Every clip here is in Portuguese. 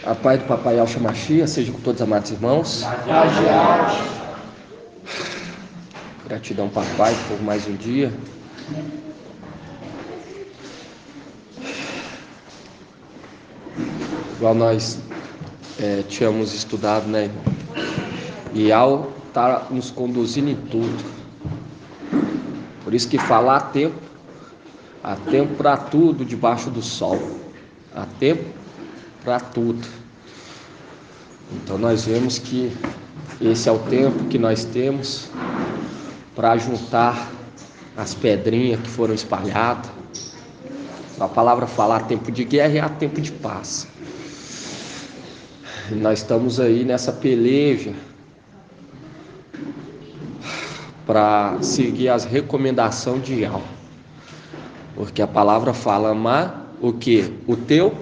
A paz do Papai Yahshua Mashiach seja com todos os amados irmãos. Gratidão, Papai, por mais um dia. Igual nós tínhamos estudado, né? E Al está nos conduzindo em tudo. Por isso que fala há tempo para tudo debaixo do sol. Há tempo para tudo. Então nós vemos que esse é o tempo que nós temos para juntar as pedrinhas que foram espalhadas. A palavra fala: há tempo de guerra e há tempo de paz. E nós estamos aí nessa peleja para seguir as recomendações de Al. Porque a palavra fala: amar o que? O teu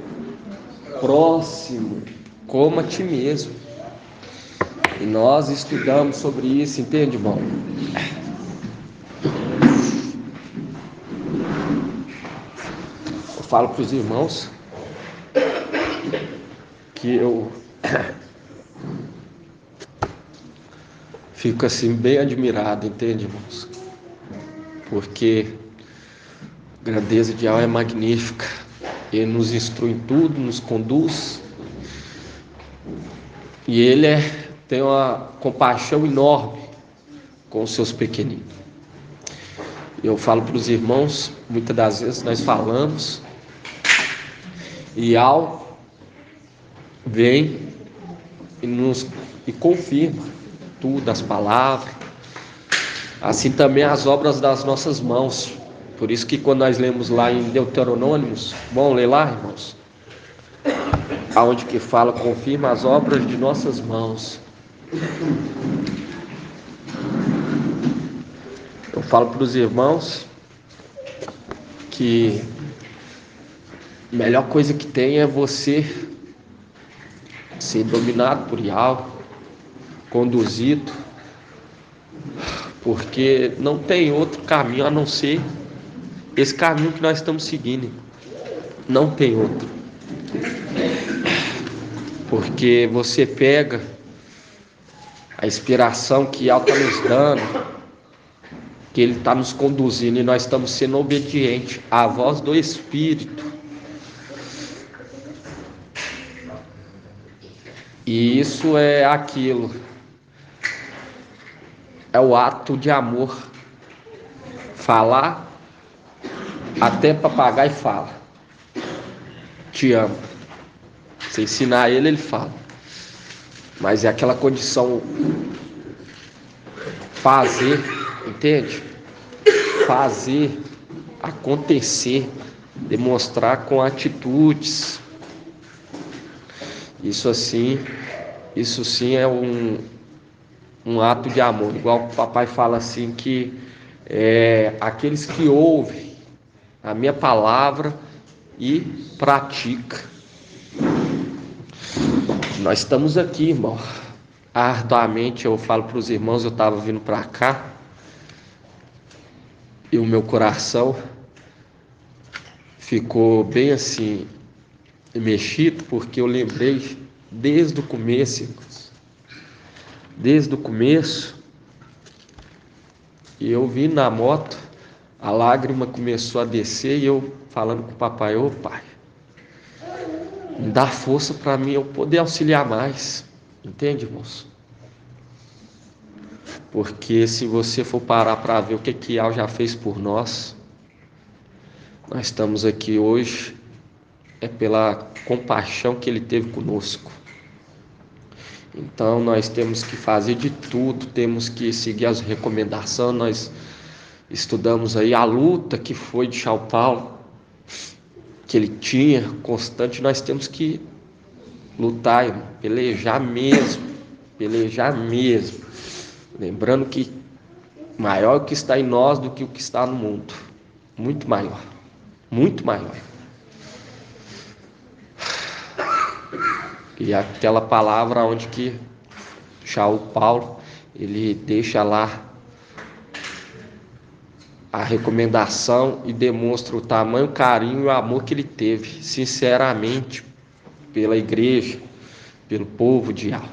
próximo como a ti mesmo. E nós estudamos sobre isso, entende, irmão? Eu falo para os irmãos que eu fico assim bem admirado, entende, irmãos? Porque a grandeza de Al é magnífica. Ele nos instrui em tudo, nos conduz. E ele tem uma compaixão enorme com os seus pequeninos. Eu falo para os irmãos, muitas das vezes nós falamos, e Al vem e confirma tudo, as palavras, assim também as obras das nossas mãos. Por isso que quando nós lemos lá em Deuteronômios, vamos ler lá, irmãos? Aonde que fala: confirma as obras de nossas mãos. Eu falo para os irmãos que a melhor coisa que tem é você ser dominado por Yahweh, conduzido, porque não tem outro caminho a não ser esse caminho que nós estamos seguindo. Não tem outro. Porque você pega a inspiração que Yahweh está nos dando, que Ele está nos conduzindo, e nós estamos sendo obedientes à voz do Espírito. E isso é aquilo, é o ato de amor. Falar, até papagaio fala: te amo. Você ensinar ele, ele fala. Mas é aquela condição, fazer, entende? Fazer acontecer, demonstrar com atitudes. Isso sim é um ato de amor. Igual o papai fala assim, que aqueles que ouvem a minha palavra e praticam. Nós estamos aqui, irmão, arduamente. Eu falo para os irmãos, eu estava vindo para cá e o meu coração ficou bem assim mexido, porque eu lembrei desde o começo, irmãos, desde o começo, e eu vim na moto, a lágrima começou a descer, e eu falando com o papai: ô pai, me dá força para mim eu poder auxiliar mais, entende, irmãos? Porque se você for parar para ver o que Al já fez por nós, nós estamos aqui hoje pela compaixão que Ele teve conosco. Então nós temos que fazer de tudo, temos que seguir as recomendações. Nós estudamos aí a luta que foi de São Paulo, que ele tinha constante. Nós temos que lutar, irmão, pelejar mesmo. Lembrando que maior o que está em nós do que o que está no mundo. Muito maior. E aquela palavra onde que Shaul Paulo, ele deixa lá a recomendação e demonstra o tamanho, carinho e o amor que ele teve, sinceramente, pela igreja, pelo povo de Yahweh.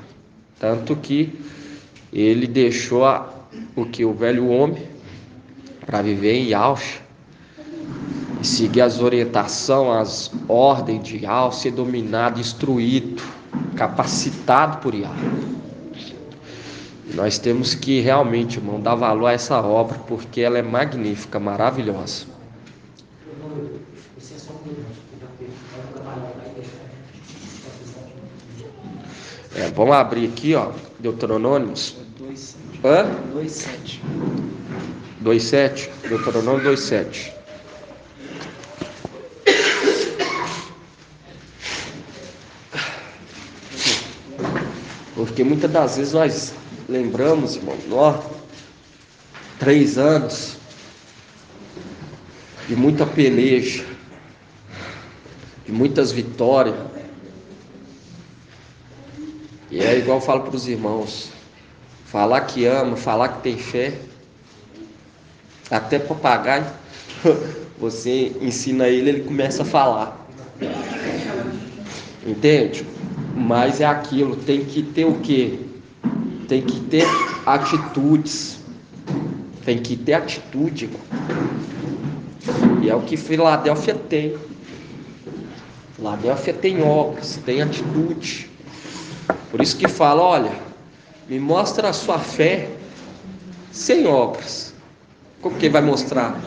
Tanto que ele deixou o velho homem para viver em Yahweh e seguir as orientações, as ordens de Yahweh, ser dominado, instruído, capacitado por Yahweh. Nós temos que realmente, irmão, dar valor a essa obra, porque ela é magnífica, maravilhosa. Vamos abrir aqui, ó, Deuteronômios 2:7. 2:7, Deuteronômio 2:7. Porque muitas das vezes nós lembramos, irmão, 3 anos de muita peleja, de muitas vitórias. E é igual eu falo para os irmãos: falar que ama, falar que tem fé, até papagaio, você ensina ele começa a falar. Entende? Mas é aquilo, tem que ter o quê? Tem que ter atitudes. Tem que ter atitude, irmão. E é o que Filadélfia tem. Filadélfia tem obras, tem atitude. Por isso que fala: olha, me mostra a sua fé sem obras. Como que vai mostrar?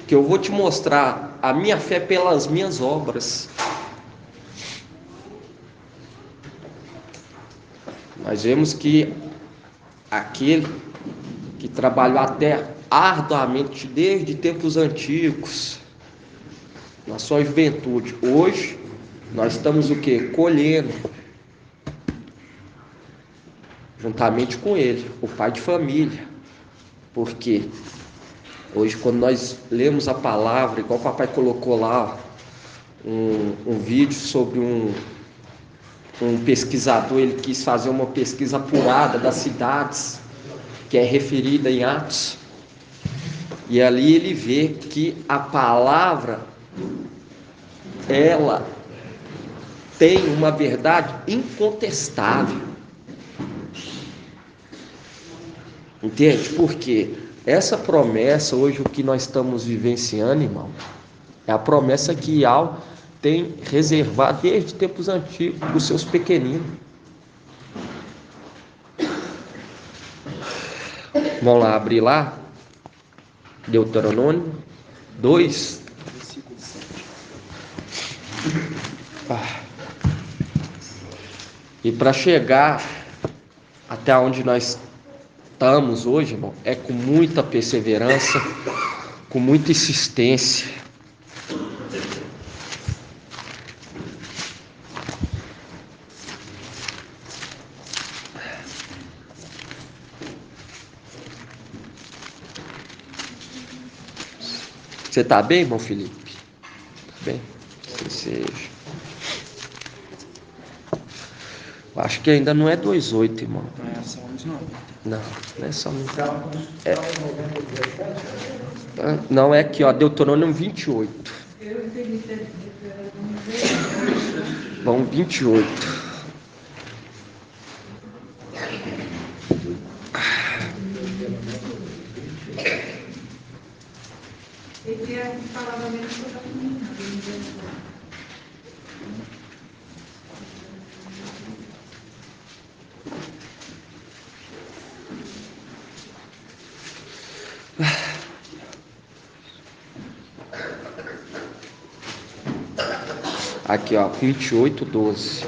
Que eu vou te mostrar a minha fé pelas minhas obras. Nós vemos que aquele que trabalhou a terra arduamente desde tempos antigos, na sua juventude, hoje nós estamos o quê? Colhendo, juntamente com ele, o pai de família. Porque hoje, quando nós lemos a palavra, igual o papai colocou lá um vídeo sobre um pesquisador, ele quis fazer uma pesquisa apurada das cidades que é referida em Atos, e ali ele vê que a palavra, ela tem uma verdade incontestável. Entende? Porque essa promessa, hoje o que nós estamos vivenciando, irmão, é a promessa que Yahweh tem reservado desde tempos antigos para os seus pequeninos. Vamos lá, abrir lá, Deuteronômio 2, versículo 7. E para chegar até onde nós estamos hoje, irmão, é com muita perseverança, com muita insistência. Você está bem, irmão Felipe? Tá bem? Que seja. Acho que ainda não é 2:8, irmão. Não é Salmos, não. Não é Salmos. Não, é aqui, ó, Deuteronômio 28. Vamos, 28. Aqui, ó, 28:12.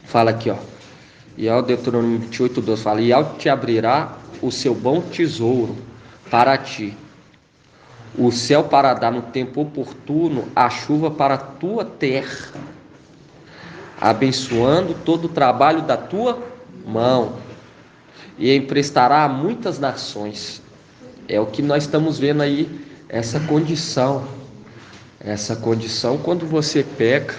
Fala aqui, ó. E ao Deuteronômio 28:12 fala: e ao te abrirá o seu bom tesouro para ti, o céu para dar no tempo oportuno a chuva para a tua terra, abençoando todo o trabalho da tua mão, e emprestará a muitas nações. É o que nós estamos vendo aí, essa condição. Essa condição, quando você pega,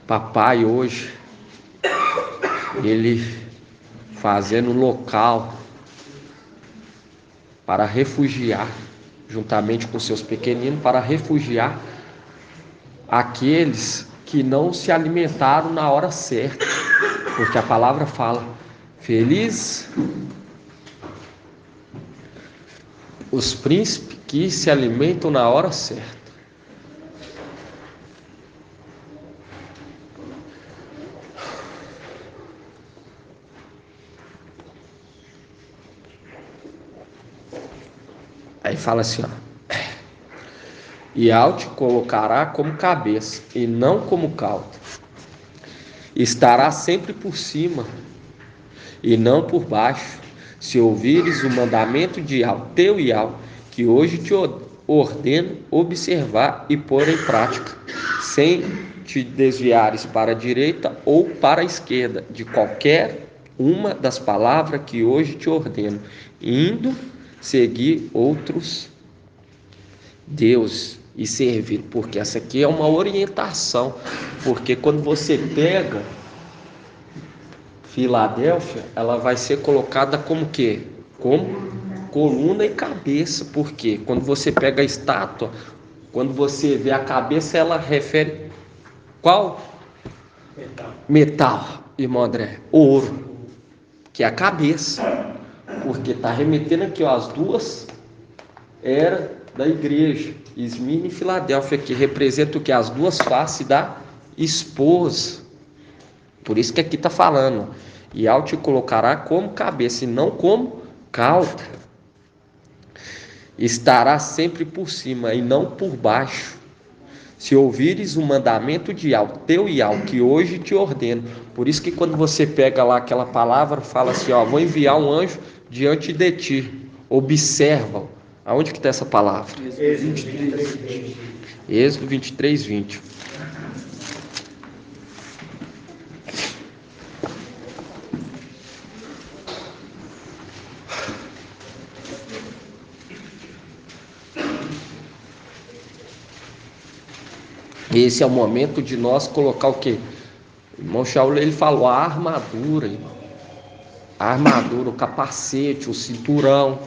papai hoje, ele fazendo um local para refugiar, juntamente com seus pequeninos, para refugiar aqueles que não se alimentaram na hora certa, porque a palavra fala: feliz os príncipes que se alimentam na hora certa. Aí fala assim, ó: e ao te colocará como cabeça e não como cauda. Estará sempre por cima e não por baixo, se ouvires o mandamento de Yahweh, teu Yahweh, que hoje te ordeno observar e pôr em prática, sem te desviares para a direita ou para a esquerda, de qualquer uma das palavras que hoje te ordeno, indo seguir outros deuses e servir, porque essa aqui é uma orientação, porque quando você pega Filadélfia, ela vai ser colocada como quê? Como coluna e cabeça, porque quando você pega a estátua, quando você vê a cabeça, ela refere qual? Metal, irmão André, ouro, que é a cabeça, porque está remetendo aqui, ó, as duas eras da igreja, Esmirna e Filadélfia, que representa o que? As duas faces da esposa. Por isso que aqui está falando: e ao te colocará como cabeça e não como cauda. Estará sempre por cima e não por baixo, se ouvires o mandamento de Yahweh, teu Yahweh, que hoje te ordeno. Por isso que quando você pega lá aquela palavra, fala assim, ó: vou enviar um anjo diante de ti, observa. Aonde que está essa palavra? Êxodo 23, 20. Esse é o momento de nós colocar o quê? O irmão Shaul, ele falou a armadura, irmão. A armadura, o capacete, o cinturão,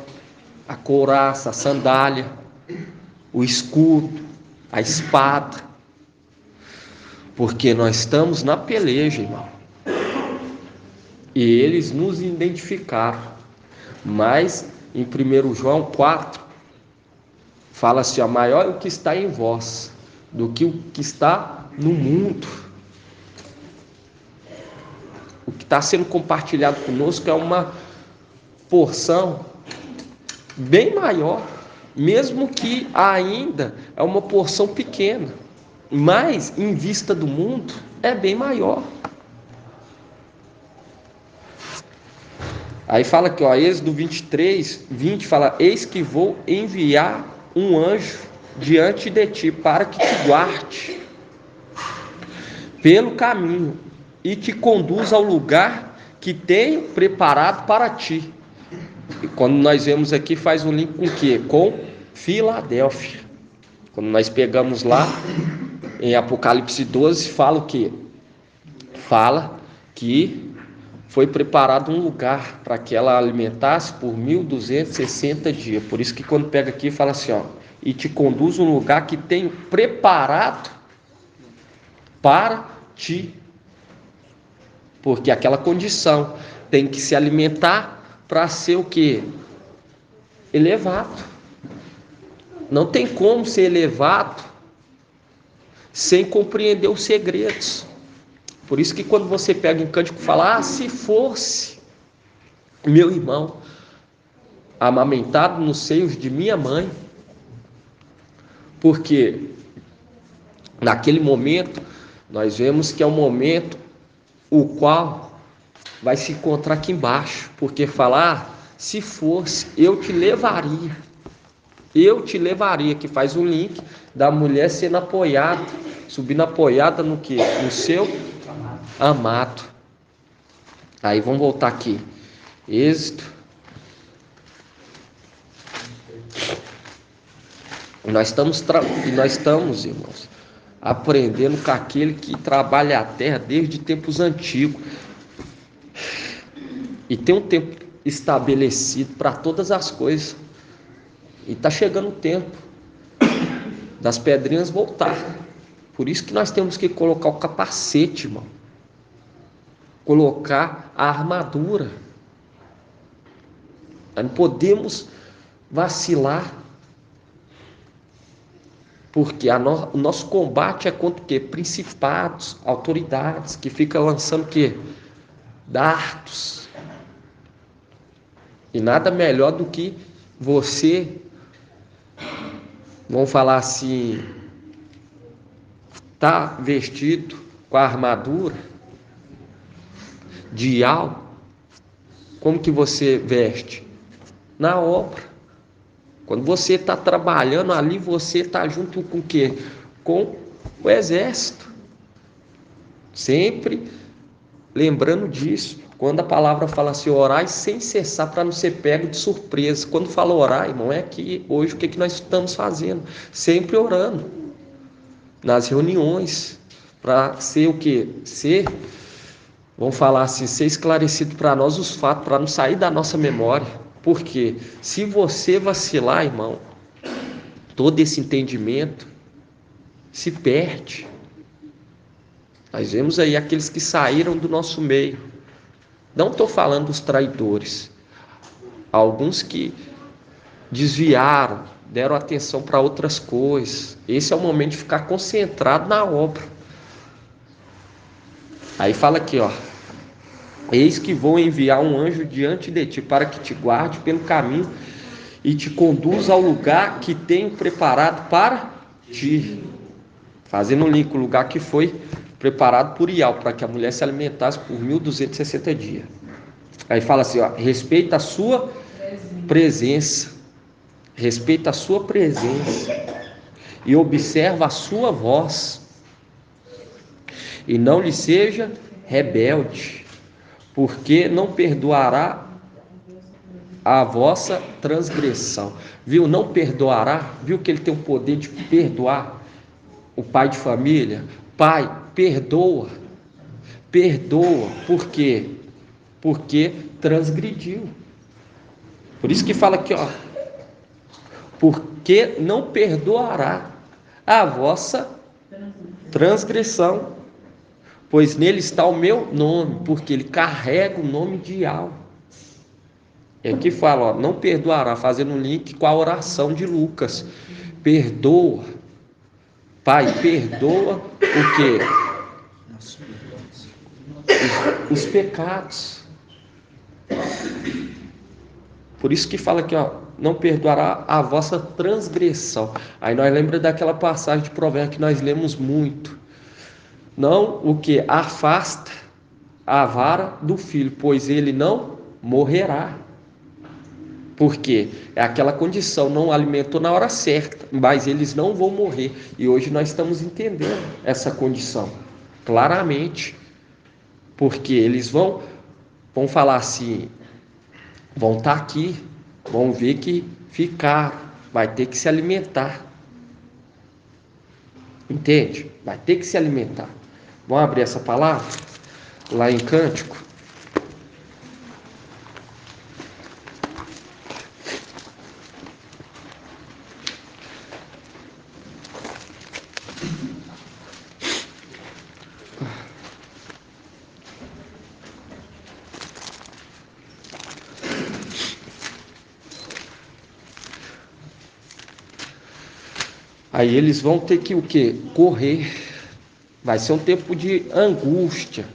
a couraça, a sandália, o escudo, a espada. Porque nós estamos na peleja, irmão. E eles nos identificaram. Mas em 1 João 4, fala assim, ó: maior é o que está em vós do que o que está no mundo. O que está sendo compartilhado conosco é uma porção bem maior, mesmo que ainda é uma porção pequena, mas em vista do mundo é bem maior. Aí fala aqui, ó, Êxodo 23, 20, fala: eis que vou enviar um anjo diante de ti, para que te guarde pelo caminho e te conduza ao lugar que tenho preparado para ti. E quando nós vemos aqui, faz um link com o quê? Com Filadélfia. Quando nós pegamos lá em Apocalipse 12, fala o quê? Fala que foi preparado um lugar para que ela alimentasse por 1260 dias. Por isso que quando pega aqui, fala assim, ó: e te conduz a um lugar que tenho preparado para ti. Porque aquela condição tem que se alimentar para ser o quê? Elevado. Não tem como ser elevado sem compreender os segredos. Por isso que quando você pega em Cântico e fala: se fosse meu irmão amamentado nos seios de minha mãe, porque naquele momento nós vemos que é um momento o qual vai se encontrar aqui embaixo, porque falar: se fosse, eu te levaria, que faz um link da mulher sendo apoiada, subindo apoiada no que? No seu amado. Aí vamos voltar aqui, Êxodo. Nós estamos, irmãos, aprendendo com aquele que trabalha a terra desde tempos antigos. E tem um tempo estabelecido para todas as coisas. E está chegando o tempo das pedrinhas voltar. Por isso que nós temos que colocar o capacete, irmão. Colocar a armadura. Nós não podemos vacilar. Porque o nosso combate é contra o quê? Principados, autoridades, que ficam lançando o quê? Dardos. E nada melhor do que você, vamos falar assim, tá vestido com a armadura de algo. Como que você veste? Na obra. Quando você está trabalhando ali, você está junto com o quê? Com o exército. Sempre lembrando disso. Quando a palavra fala assim, orai sem cessar para não ser pego de surpresa. Quando fala orar, irmão, é que hoje o que nós estamos fazendo? Sempre orando. Nas reuniões. Para ser o quê? Vamos falar assim, ser esclarecido para nós os fatos, para não sair da nossa memória. Porque se você vacilar, irmão, todo esse entendimento se perde. Nós vemos aí aqueles que saíram do nosso meio. Não estou falando dos traidores. Alguns que desviaram, deram atenção para outras coisas. Esse é o momento de ficar concentrado na obra. Aí fala aqui, ó. Eis que vou enviar um anjo diante de ti para que te guarde pelo caminho e te conduza ao lugar que tenho preparado para ti. Fazendo um link, o lugar que foi preparado por Ial, para que a mulher se alimentasse por 1260 dias. Aí fala assim, ó, respeita a sua presença. Respeita a sua presença. E observa a sua voz. E não lhe seja rebelde, porque não perdoará a vossa transgressão. Viu? Não perdoará. Viu que ele tem o poder de perdoar? O pai de família. Pai, perdoa. Perdoa. Por quê? Porque transgrediu. Por isso que fala aqui, ó. Porque não perdoará a vossa transgressão. Pois nele está o meu nome, porque ele carrega o nome de Yahweh. E aqui fala, ó, não perdoará, fazendo um link com a oração de Lucas. Perdoa. Pai, perdoa o quê? Os pecados. Por isso que fala aqui, ó, não perdoará a vossa transgressão. Aí nós lembramos daquela passagem de Provérbios que nós lemos muito. Não o que afasta a vara do filho, pois ele não morrerá. Por quê? É aquela condição, não alimentou na hora certa, mas eles não vão morrer. E hoje nós estamos entendendo essa condição claramente. Porque eles vão falar assim, vão estar aqui, vão ver que ficaram, vai ter que se alimentar. Entende? Vai ter que se alimentar. Vamos abrir essa palavra? Lá em Cântico. Aí eles vão ter que o quê? Correr. Vai ser um tempo de angústia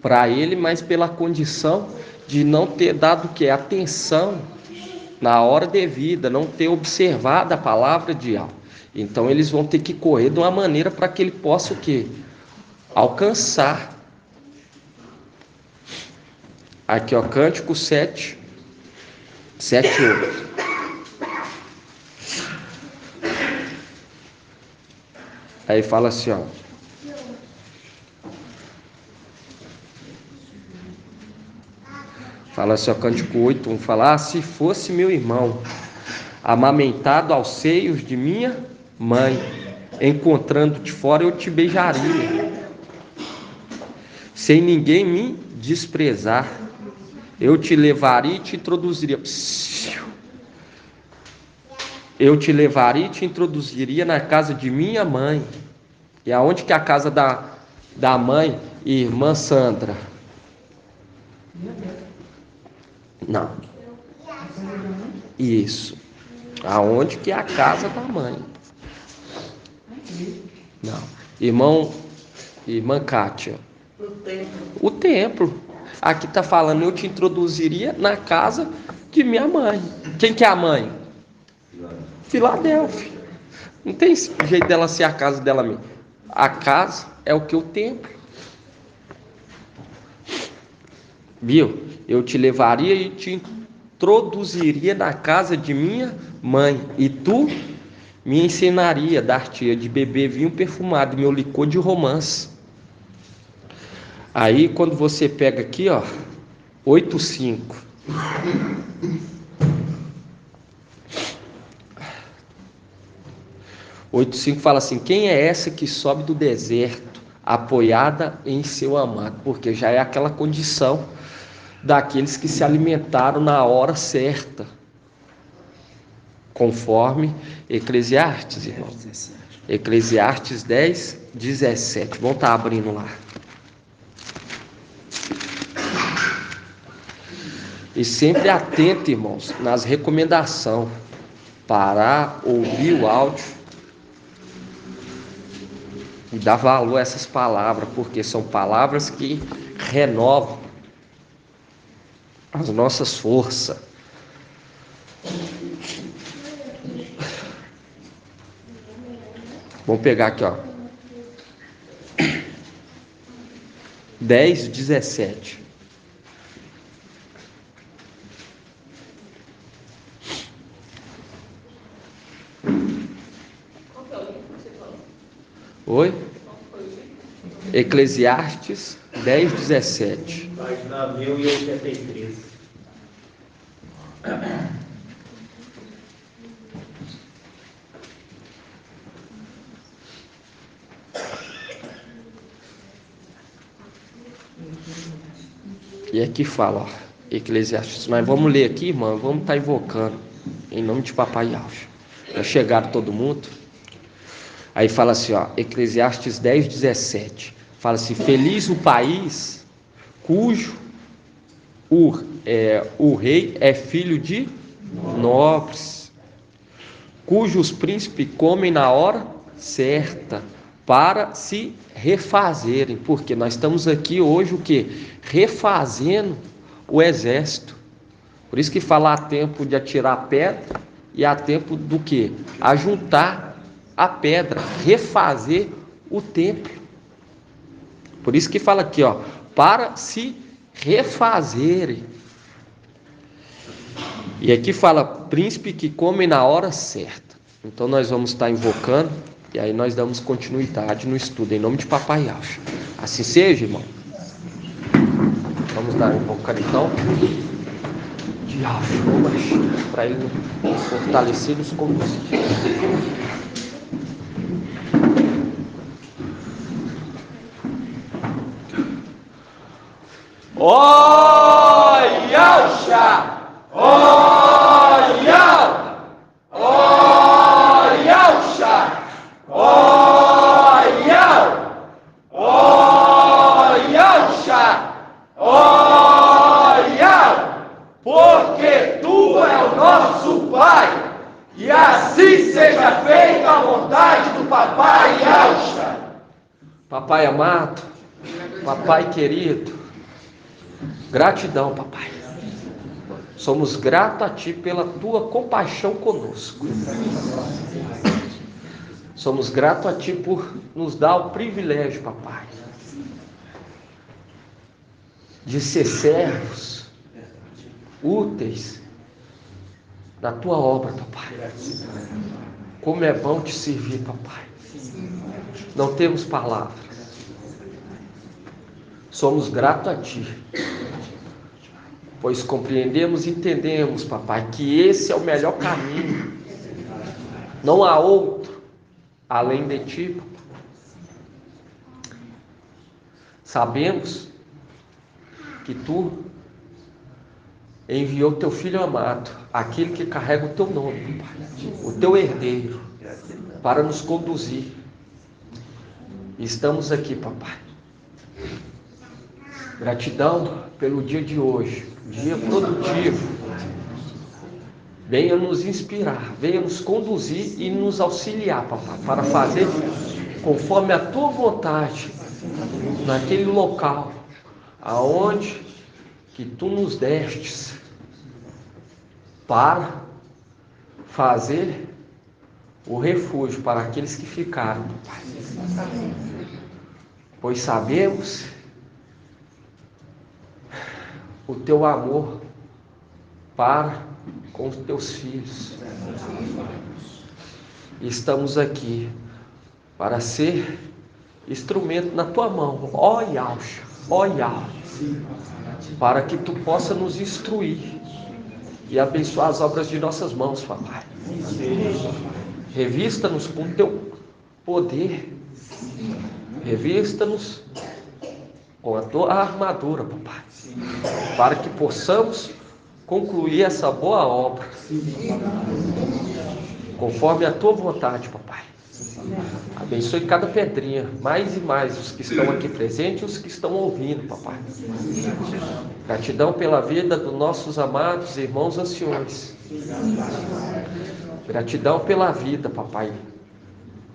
para ele, mas pela condição de não ter dado o quê? Atenção na hora devida, não ter observado a palavra de Yahweh. Então eles vão ter que correr de uma maneira para que ele possa o quê? Alcançar. Aqui, ó, Cântico 7, 8. Aí fala assim, ó. Fala assim, ó, Cântico 8, vamos falar, se fosse meu irmão amamentado aos seios de minha mãe, encontrando-te fora eu te beijaria, sem ninguém me desprezar, Eu te levaria e te introduziria. Eu te levaria e te introduziria na casa de minha mãe. E aonde que é a casa da mãe, irmã Sandra? Não. Isso. Aonde que é a casa da mãe? Não. Irmã Kátia. O templo. Aqui está falando, eu te introduziria na casa de minha mãe. Quem que é a mãe? Filadélfia. Não tem jeito dela ser a casa dela mesmo. A casa é o que? O templo. Viu? Eu te levaria e te introduziria na casa de minha mãe. E tu me ensinaria, dar-te de beber vinho perfumado, meu licor de romance. Aí quando você pega aqui, ó, 8:5. Fala assim: quem é essa que sobe do deserto, apoiada em seu amado? Porque já é aquela condição daqueles que se alimentaram na hora certa, conforme Eclesiastes, irmão. Eclesiastes 10:17. Vamos estar abrindo lá. E sempre atento, irmãos, nas recomendações, parar, ouvir o áudio e dar valor a essas palavras, porque são palavras que renovam as nossas forças. Vamos pegar aqui, ó. 10:17. Oi? Eclesiastes 10:17. Página 1083. E aqui fala, ó, Eclesiastes. Mas vamos ler aqui, irmão. Vamos estar invocando em nome de Papai Alves. Já chegaram todo mundo? Aí fala assim, ó, Eclesiastes 10:17. Fala assim: feliz o país cujo o rei é filho de nobres, cujos príncipes comem na hora certa, para se refazerem, porque nós estamos aqui hoje o que? Refazendo o exército. Por isso que fala há tempo de atirar a pedra e há tempo do que? Ajuntar a pedra, refazer o templo. Por isso que fala aqui, ó, para se refazerem. E aqui fala príncipe que come na hora certa. Então nós vamos estar invocando e aí nós damos continuidade no estudo em nome de Papai Yahshua. Assim seja, irmão. Vamos dar invocando então de Yahshua para ele fortalecer e nos conduzir. Ó Yahshua! Ó Yahshua! Ó Yahshua! Ó Yahshua! Ó Yahshua! Ó Yahshua! Porque Tu é o nosso Pai, e assim seja feita a vontade do Papai Yahshua. Papai amado, Papai querido, gratidão, Papai. Somos gratos a Ti pela Tua compaixão conosco. Somos gratos a Ti por nos dar o privilégio, Papai, de ser servos úteis na Tua obra, Papai. Como é bom Te servir, Papai. Não temos palavras. Somos gratos a Ti, pois compreendemos e entendemos, Papai, que esse é o melhor caminho. Não há outro além de Ti, Papai. Sabemos que Tu enviou teu Filho amado, aquele que carrega o teu nome, Pai, o teu herdeiro, para nos conduzir. Estamos aqui, papai. Gratidão pelo dia de hoje, dia produtivo. Venha nos inspirar, venha nos conduzir e nos auxiliar, papai, para fazer conforme a tua vontade, naquele local, aonde que tu nos destes, para fazer o refúgio para aqueles que ficaram, papai. Pois sabemos o teu amor para com os teus filhos. Estamos aqui para ser instrumento na tua mão, ó Yahshua, para que tu possa nos instruir e abençoar as obras de nossas mãos, papai. Revista-nos com o teu poder, revista-nos com a tua armadura, papai, para que possamos concluir essa boa obra, conforme a tua vontade, papai. Abençoe cada pedrinha, mais e mais os que estão aqui presentes e os que estão ouvindo, papai. Gratidão pela vida dos nossos amados irmãos anciões. Gratidão pela vida, papai,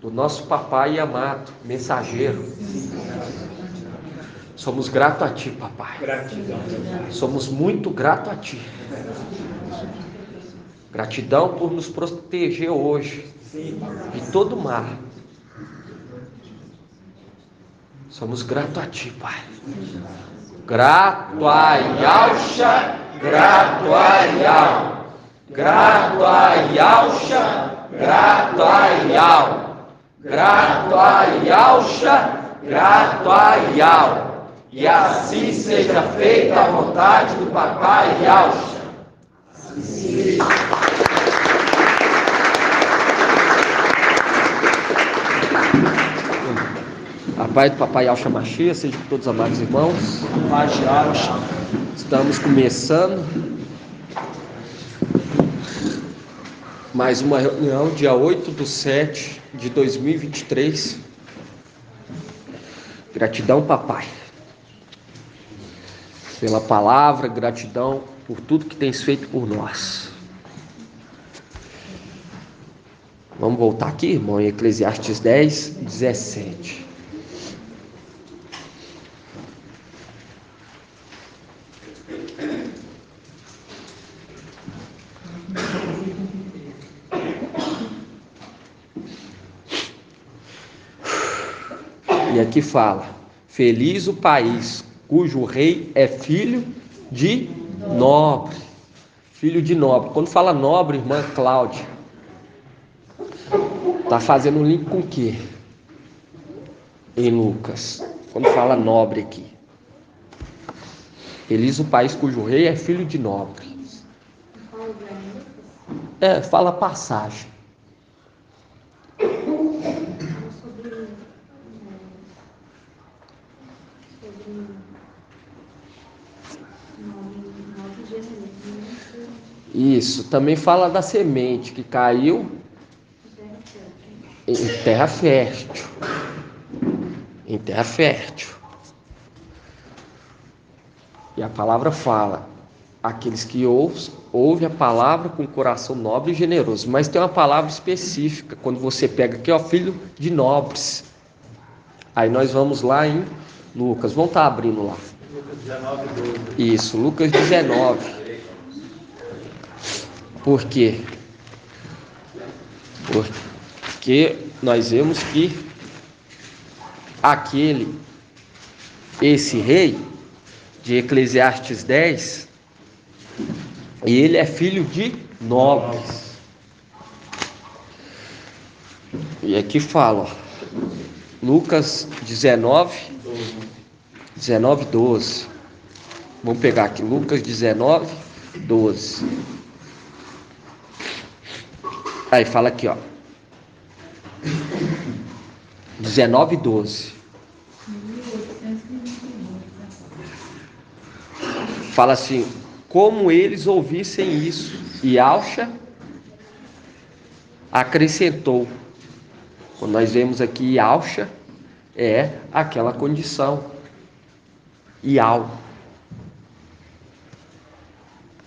do nosso papai amado, mensageiro. Somos gratos a ti, papai. Gratidão. Somos muito gratos a ti. Gratidão por nos proteger hoje de todo mal. Somos gratos a ti, pai. Grato a Yahshua, grato a Yahweh. Grato a Yahshua, grato a Yahweh. Grato a Yahshua, grato a Yahweh. E assim seja feita a vontade do papai Yahshua. Assim. A paz do papai Yahshua Mashiach seja com todos os amados irmãos. Estamos começando mais uma reunião, dia 8/7/2023. Gratidão, papai, pela palavra, gratidão por tudo que tens feito por nós. Vamos voltar aqui, irmão, em Eclesiastes 10:17. E aqui fala: feliz o país cujo rei é filho de nobre. Filho de nobre. Quando fala nobre, irmã Cláudia, está fazendo um link com o quê? Em Lucas, quando fala nobre aqui. Feliz o país cujo rei é filho de nobre. Fala a passagem. Isso, também fala da semente que caiu em terra fértil. Em terra fértil. E a palavra fala: aqueles que ouvem a palavra com coração nobre e generoso. Mas tem uma palavra específica, quando você pega aqui, ó, filho de nobres. Aí nós vamos lá em Lucas, vamos estar abrindo lá. Lucas 19:12. Isso, Lucas 19. Por quê? Porque nós vemos que esse rei de Eclesiastes 10, ele é filho de nobres. E aqui fala, ó, Lucas 19:12. Vamos pegar aqui, Lucas 19:12. Aí fala aqui, ó, 19:12. Fala assim: como eles ouvissem isso. E Alcha acrescentou. Quando nós vemos aqui Alcha, é aquela condição. Ial.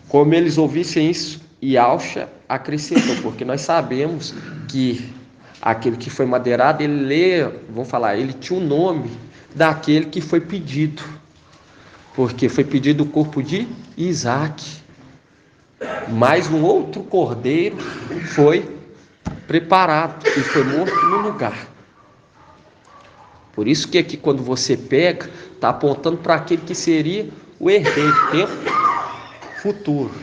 Como eles ouvissem isso, Alcha acrescentou, porque nós sabemos que aquele que foi madeirado, ele tinha o nome daquele que foi pedido, porque foi pedido o corpo de Isaac, mas um outro cordeiro foi preparado e foi morto no lugar. Por isso que aqui quando você pega, está apontando para aquele que seria o herdeiro, tempo futuro.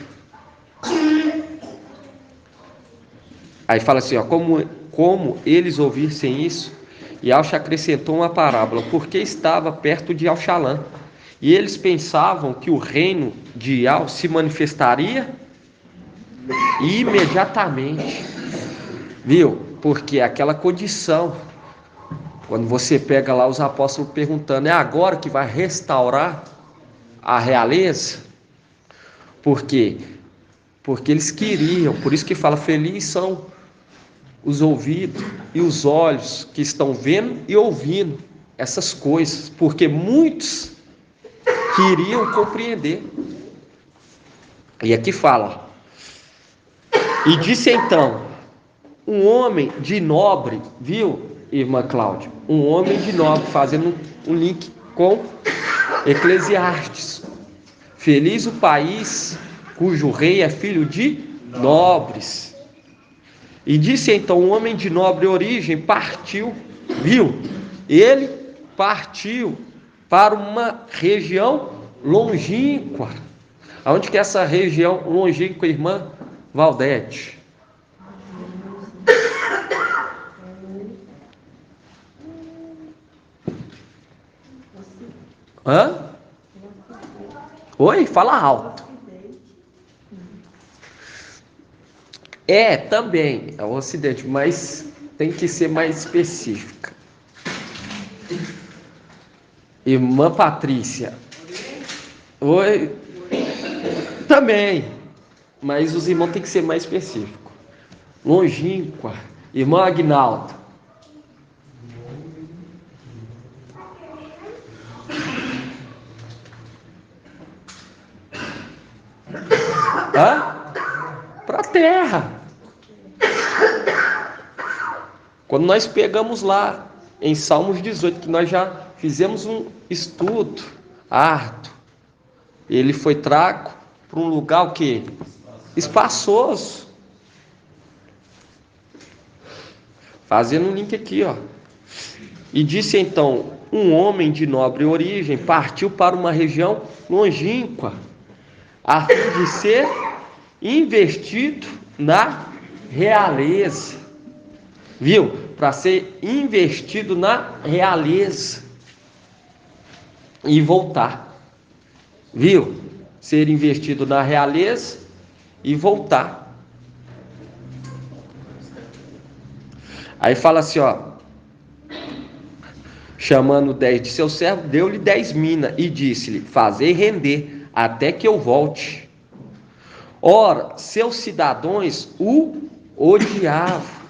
Aí fala assim, ó, como eles ouvissem isso, e Alcha acrescentou uma parábola, porque estava perto de Alxalã, e eles pensavam que o reino de Ial se manifestaria imediatamente, viu? Porque aquela condição, quando você pega lá os apóstolos perguntando, é agora que vai restaurar a realeza? Por quê? Porque eles queriam, por isso que fala, felizes são os ouvidos e os olhos que estão vendo e ouvindo essas coisas, porque muitos queriam compreender. E aqui fala, e disse então, um homem de nobre, viu, irmã Cláudia? Um homem de nobre, fazendo um link com Eclesiastes. Feliz o país cujo rei é filho de nobres. E disse então, um homem de nobre origem partiu, viu? Ele partiu para uma região longínqua. Aonde que é essa região longínqua, irmã Valdete? Hã? Oi? Fala alto. Também é o Ocidente, mas tem que ser mais específica. Irmã Patrícia. Oi? Também, mas os irmãos tem que ser mais específicos. Longínqua. Irmã Aguinaldo. Para a terra. Quando nós pegamos lá em Salmos 18, que nós já fizemos um estudo árduo, ele foi trago para um lugar o quê? Espaçoso. Fazendo um link aqui, ó. E disse então, um homem de nobre origem partiu para uma região longínqua, a fim de ser investido na realeza. Viu? Para ser investido na realeza e voltar. Viu? Ser investido na realeza e voltar. Aí fala assim, ó. Chamando 10 de seu servo, deu-lhe 10 minas e disse-lhe, fazei render até que eu volte. Ora, seus cidadãos o odiavam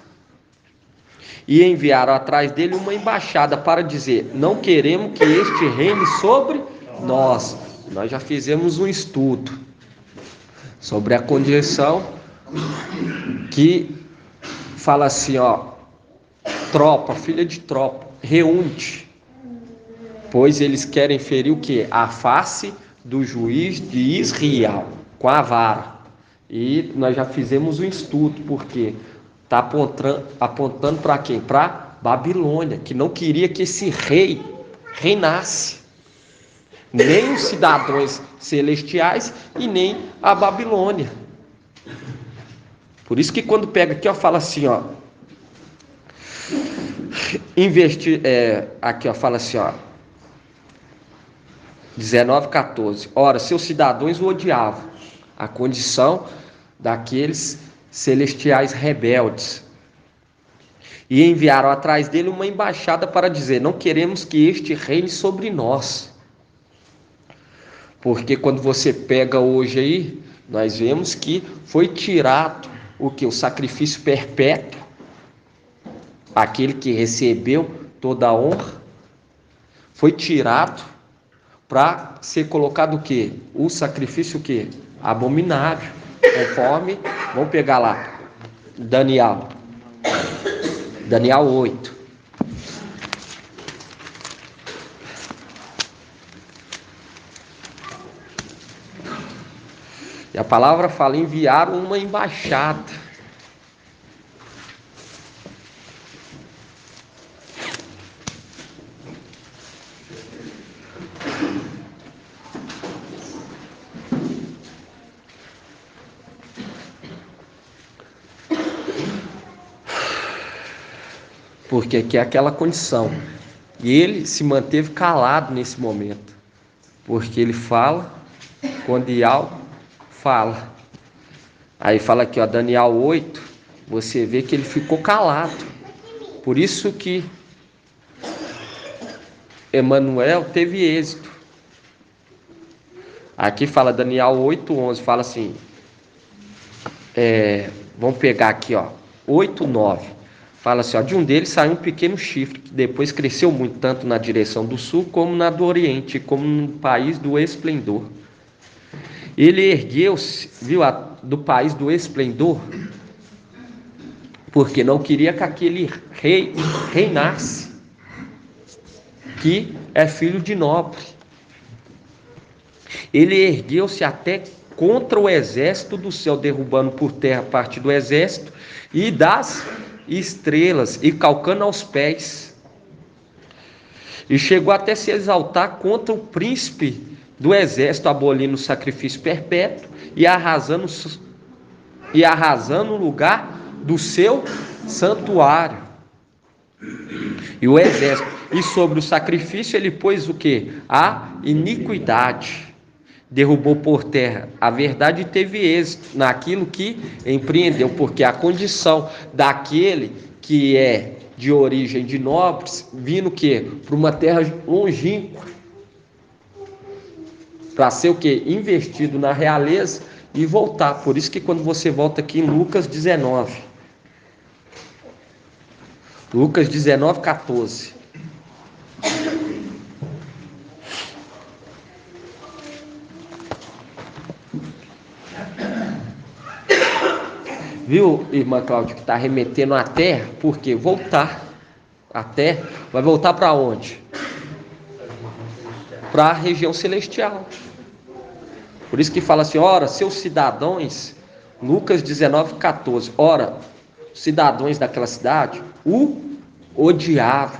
e enviaram atrás dele uma embaixada para dizer, não queremos que este reine sobre nós. Nós já fizemos um estudo sobre a condição que fala assim, ó, tropa, filha de tropa, reúne-te, pois eles querem ferir o quê? A face do juiz de Israel, com a vara. E nós já fizemos um estudo, porque está apontando para quem? Para Babilônia, que não queria que esse rei reinasse. Nem os cidadãos celestiais e nem a Babilônia. Por isso que quando pega aqui, ó, fala assim, ó. Aqui, ó, fala assim, ó. 19:14. Ora, seus cidadãos o odiavam. A condição daqueles celestiais rebeldes. E enviaram atrás dele uma embaixada para dizer, não queremos que este reine sobre nós. Porque quando você pega hoje aí, nós vemos que foi tirado o que? O sacrifício perpétuo, aquele que recebeu toda a honra, foi tirado para ser colocado o quê? O sacrifício o quê? Abominável, conforme, vamos pegar lá, Daniel 8. E a palavra fala, enviaram uma embaixada. Porque aqui é aquela condição. E ele se manteve calado nesse momento. Porque ele fala, quando Daniel fala. Aí fala aqui, ó, Daniel 8, você vê que ele ficou calado. Por isso que Emanuel teve êxito. Aqui fala Daniel 8:11, fala assim, vamos pegar aqui, ó, 8:9. Fala assim, ó, de um deles saiu um pequeno chifre, que depois cresceu muito, tanto na direção do sul, como na do oriente, como no país do esplendor. Ele ergueu-se, viu, do país do esplendor, porque não queria que aquele rei reinasse, que é filho de nobre. Ele ergueu-se até contra o exército do céu, derrubando por terra parte do exército e das estrelas, e calcando aos pés. E chegou até se exaltar contra o príncipe do exército, abolindo o sacrifício perpétuo e arrasando o lugar do seu santuário. E o exército, e sobre o sacrifício ele pôs o que? A iniquidade. Derrubou por terra a verdade e teve êxito naquilo que empreendeu, porque a condição daquele que é de origem de nobres, vindo o quê? Para uma terra longínqua, para ser o quê? Investido na realeza e voltar. Por isso que quando você volta aqui em Lucas 19, Lucas 19:14. Viu, irmã Cláudia, que está remetendo à terra? Porque voltar a terra, vai voltar para onde? Para a região celestial. Por isso que fala assim, ora, seus cidadãos, Lucas 19:14, ora, cidadãos daquela cidade o odiavam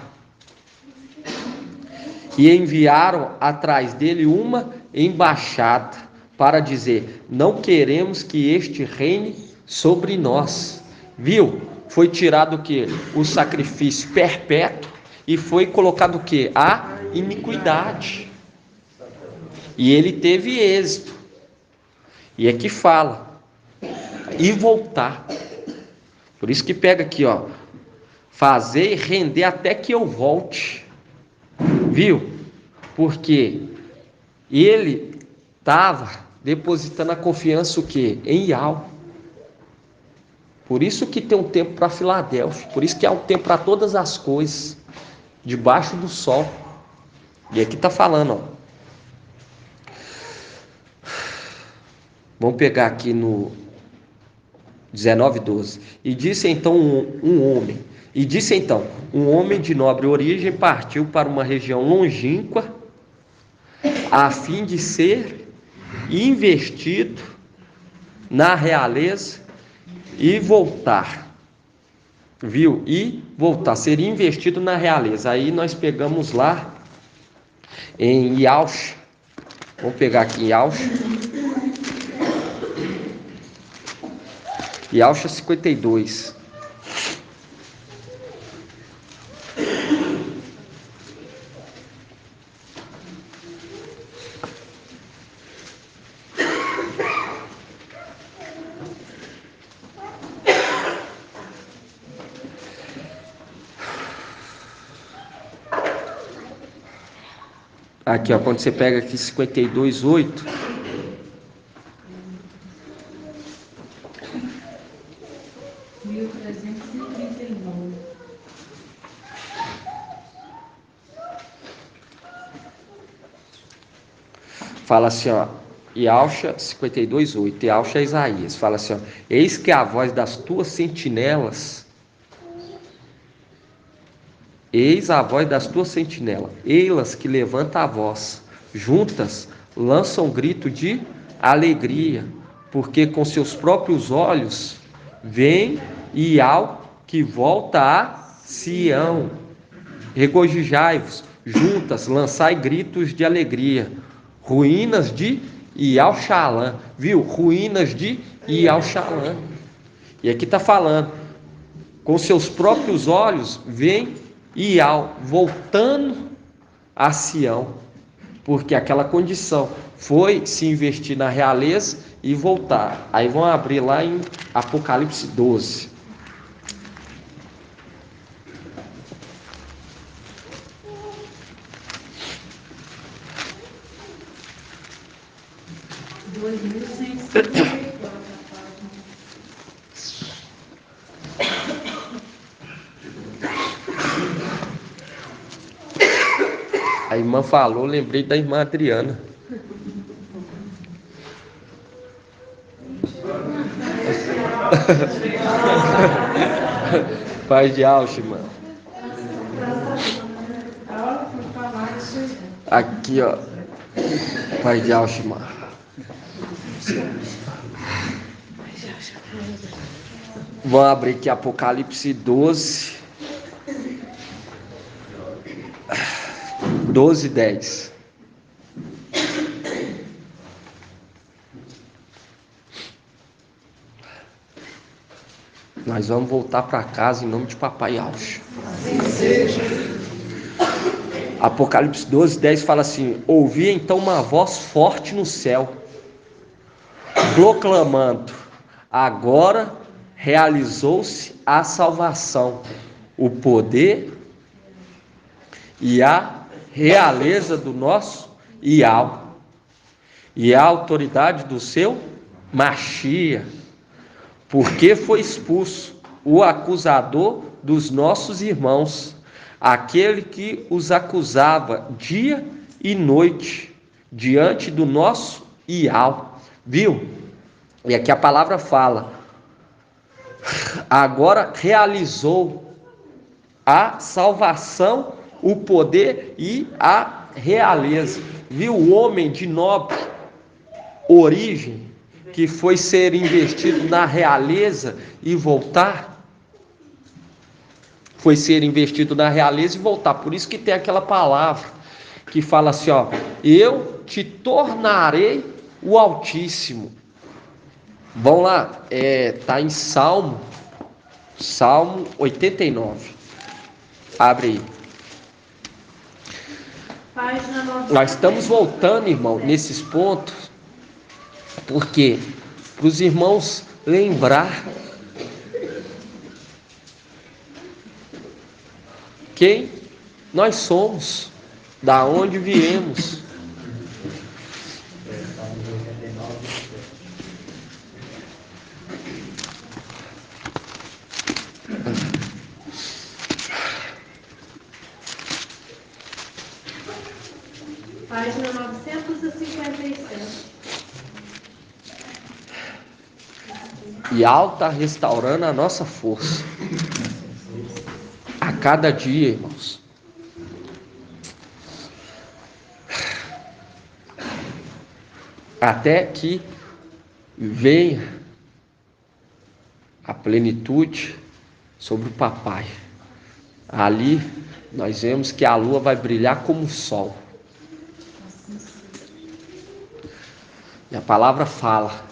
e enviaram atrás dele uma embaixada para dizer, não queremos que este reine sobre nós. Viu? Foi tirado o que? O sacrifício perpétuo e foi colocado o que? A iniquidade. E ele teve êxito. E é que fala, e voltar. Por isso que pega aqui, ó, fazer e render até que eu volte. Viu? Porque ele estava depositando a confiança o quê? Em Yahweh. Por isso que tem um tempo para Filadélfia. Por isso que há um tempo para todas as coisas. Debaixo do sol. E aqui está falando, ó. Vamos pegar aqui no 19:12. E disse então um homem de nobre origem partiu para uma região longínqua, a fim de ser investido na realeza e voltar. Viu? E voltar, ser investido na realeza. Aí nós pegamos lá em Yaush. Vamos pegar aqui em Yaush. Yaush 52. Aqui, ó, quando você pega aqui 52:8. Fala assim, ó, Yauxa 52:8, Yauxa é Isaías, fala assim, ó, eis que a voz das tuas sentinelas, eis a voz das tuas sentinelas, elas que levanta a voz, juntas lançam grito de alegria, porque com seus próprios olhos vem e ao que volta a Sião, regozijai-vos, juntas lançai gritos de alegria, ruínas de Ial-Xalã, viu? Ruínas de Ial-Xalã. E aqui está falando, com seus próprios olhos, vem Ial, voltando a Sião, porque aquela condição foi se investir na realeza e voltar. Aí vão abrir lá em Apocalipse 12. A irmã falou, lembrei da irmã Adriana. Paz de Alchima. Aqui, ó. Paz de Alchima. Vamos abrir aqui Apocalipse 12. 12:10. Nós vamos voltar para casa em nome de Papai Alcho. Apocalipse 12:10 fala assim: ouvi então uma voz forte no céu, proclamando: agora realizou-se a salvação, o poder e a realeza do nosso Ial, e a autoridade do seu Machia, porque foi expulso o acusador dos nossos irmãos, aquele que os acusava dia e noite diante do nosso Ial. Viu? E aqui a palavra fala: agora realizou a salvação, o poder e a realeza. Viu? O homem de nobre origem, que foi ser investido na realeza e voltar, foi ser investido na realeza e voltar. Por isso que tem aquela palavra que fala assim, ó: eu te tornarei o Altíssimo. Vamos lá, tá em Salmo 89. Abre aí. Nós estamos voltando, irmão, nesses pontos, porque para os irmãos lembrar quem nós somos, da onde viemos. Página 957. E alta restaurando a nossa força a cada dia, irmãos. Até que venha a plenitude sobre o papai. Ali nós vemos que a lua vai brilhar como o sol. E a palavra fala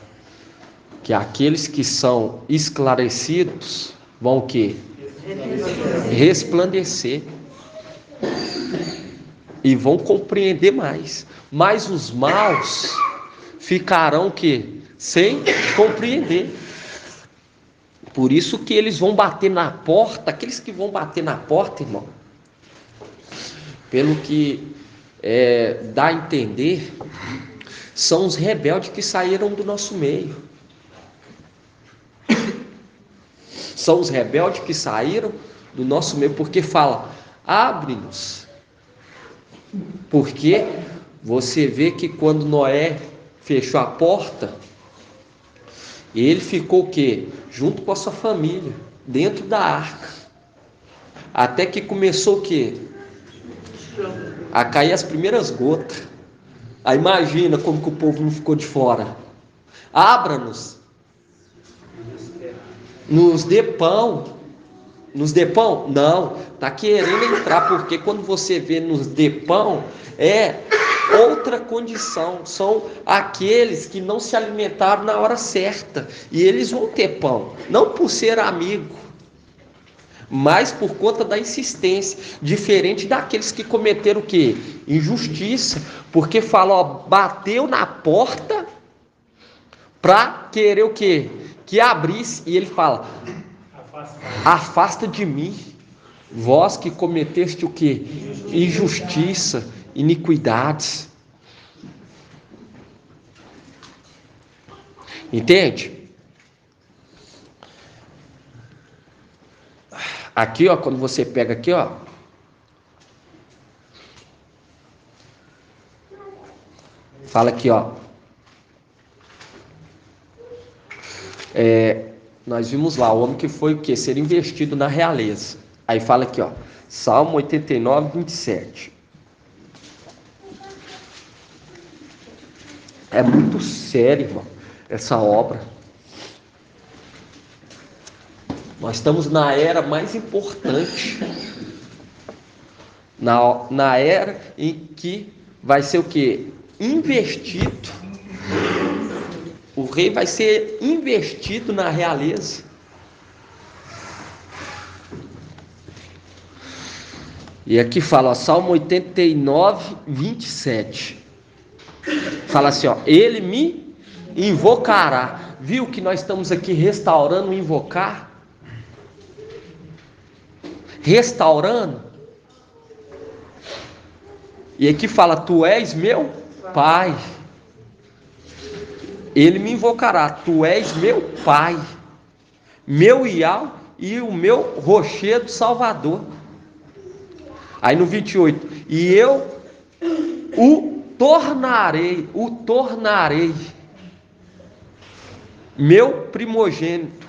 que aqueles que são esclarecidos vão o quê? Resplandecer. E vão compreender mais. Mas os maus ficarão o quê? Sem compreender. Por isso que eles vão bater na porta, aqueles que vão bater na porta, irmão, pelo que dá a entender, são os rebeldes que saíram do nosso meio. São os rebeldes que saíram do nosso meio, porque fala, abre-nos. Porque você vê que quando Noé fechou a porta, ele ficou o quê? Junto com a sua família, dentro da arca. Até que começou o quê? A cair as primeiras gotas. Aí imagina como que o povo não ficou de fora. Abra-nos. Nos dê pão. Nos dê pão? Não, está querendo entrar, porque quando você vê nos dê pão, é outra condição. São aqueles que não se alimentaram na hora certa. E eles vão ter pão, não por ser amigo, mas por conta da insistência. Diferente daqueles que cometeram o quê? Injustiça. Porque fala, ó, bateu na porta para querer o quê? Que abrisse. E ele fala, afasta de mim, vós que cometeste o quê? Injustiça, iniquidades. Entende? Aqui, ó, quando você pega aqui, ó, fala aqui, ó, nós vimos lá, o homem que foi o quê? Ser investido na realeza. Aí fala aqui, ó, Salmo 89, 27. É muito sério, irmão, essa obra. Nós estamos na era mais importante, na era em que vai ser o quê? Investido. O rei vai ser investido na realeza. E aqui fala, ó, Salmo 89, 27. Fala assim, ó, ele me invocará. Viu que nós estamos aqui restaurando o invocar? Restaurando. E aqui fala, tu és meu Pai. Ele me invocará, tu és meu Pai, meu Iau e o meu rochedo Salvador. Aí no 28, e eu o tornarei meu primogênito,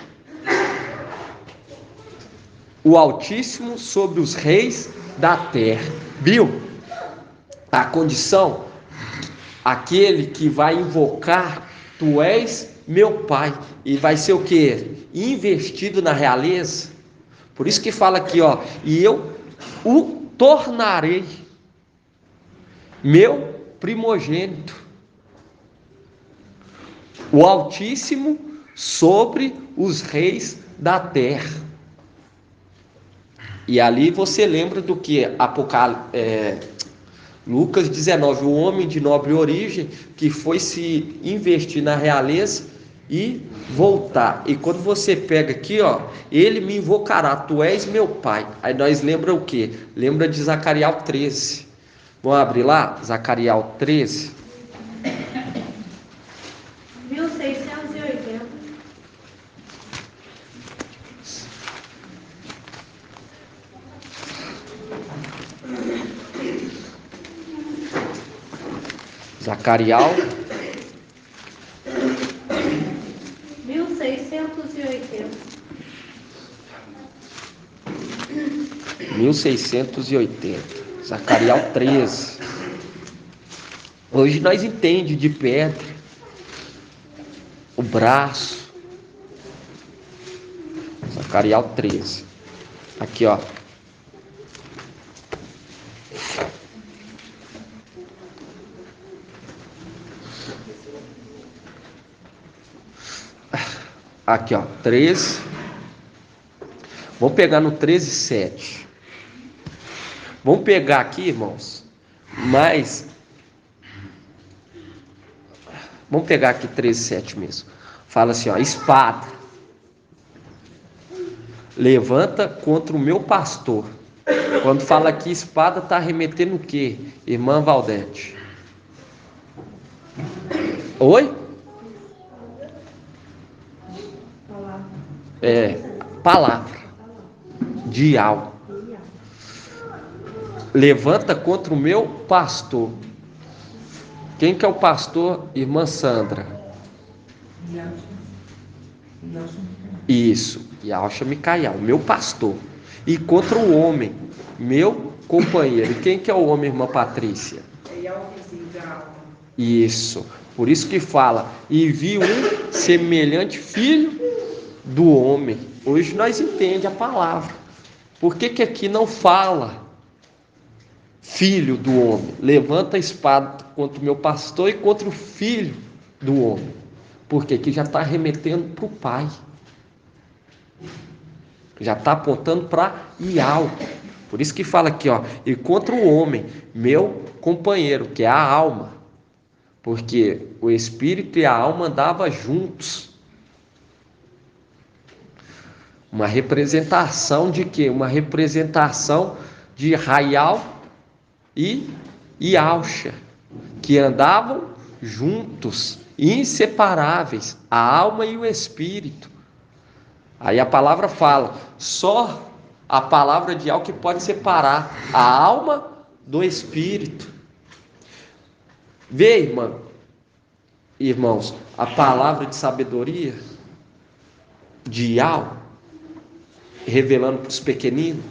o Altíssimo sobre os reis da terra. Viu? A condição, aquele que vai invocar, tu és meu Pai, e vai ser o que? Investido na realeza. Por isso que fala aqui, ó, e eu o tornarei meu primogênito, o Altíssimo sobre os reis da terra. E ali você lembra do que Lucas 19, o homem de nobre origem que foi se investir na realeza e voltar. E quando você pega aqui, ó, ele me invocará, tu és meu Pai. Aí nós lembra o quê? Lembra de Zacarias 13. Vamos abrir lá? Zacarias 13. 1680. Zacarias 1680. 1680. Zacarias 13. Hoje nós entendemos de pedra, o braço. Zacarias 13. Aqui, ó. Aqui, ó, 13. Vamos pegar no 13:7. Vamos pegar aqui, irmãos, mas vamos pegar aqui 13:7 mesmo. Fala assim, ó, espada levanta contra o meu pastor Quando fala aqui espada, está remetendo o quê? Irmã Valdete. Oi? Palavra. Dial. Levanta contra o meu pastor. Quem que é o pastor? Irmã Sandra. Isso. Yalcha Micael, meu pastor. E contra o homem, meu companheiro. E quem que é o homem, irmã Patrícia? Isso. Por isso que fala, e vi um semelhante filho do homem. Hoje nós entendemos a palavra. Por que que aqui não fala filho do homem? Levanta a espada contra o meu pastor e contra o filho do homem. Porque aqui já está remetendo para o pai. Já está apontando para Ial. Por isso que fala aqui, ó, e contra o homem, meu companheiro, que é a alma. Porque o espírito e a alma andavam juntos. Uma representação de quê? Uma representação de Raial e Yalcha, que andavam juntos, inseparáveis, a alma e o espírito. Aí a palavra fala, só a palavra de algo que pode separar a alma do espírito. Vê, irmãos, a palavra de sabedoria de Ial, revelando para os pequeninos.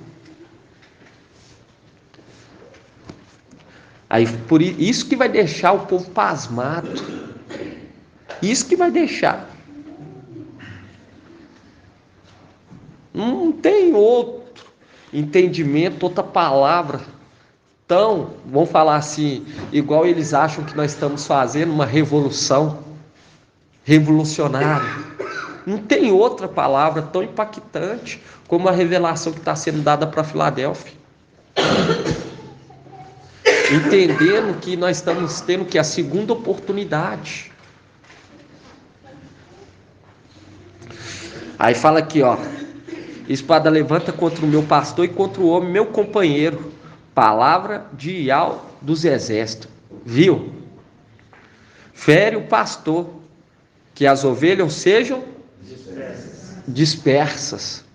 Aí, por isso que vai deixar o povo pasmado. Isso que vai deixar. Não tem outro entendimento, outra palavra tão, vamos falar assim, igual eles acham que nós estamos fazendo uma revolução revolucionária. Não tem outra palavra tão impactante como a revelação que está sendo dada para Filadélfia. Entendendo que nós estamos tendo que a segunda oportunidade. Aí fala aqui, ó. Espada levanta contra o meu pastor e contra o homem, meu companheiro. Palavra de Ial dos exércitos. Viu? Fere o pastor, que as ovelhas sejam dispersas.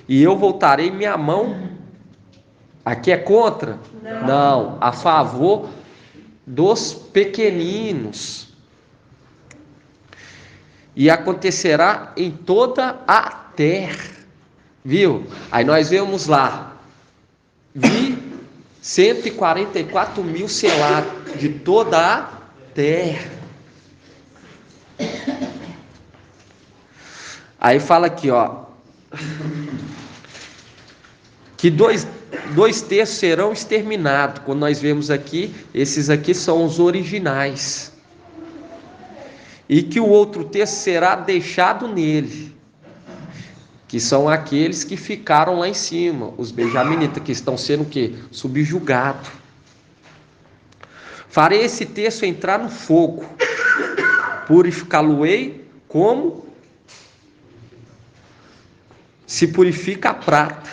E eu voltarei minha mão. Aqui é contra? Não, a favor dos pequeninos. E acontecerá em toda a terra. Viu? Aí nós vemos lá. Vi 144 mil selados de toda a terra. Aí fala aqui, ó. Que dois terços serão exterminados. Quando nós vemos aqui, esses aqui são os originais. E que o outro terço será deixado nele. Que são aqueles que ficaram lá em cima, os benjaminitas, que estão sendo o quê? Subjugados. Farei esse terço entrar no fogo, purificá-lo-ei como se purifica a prata,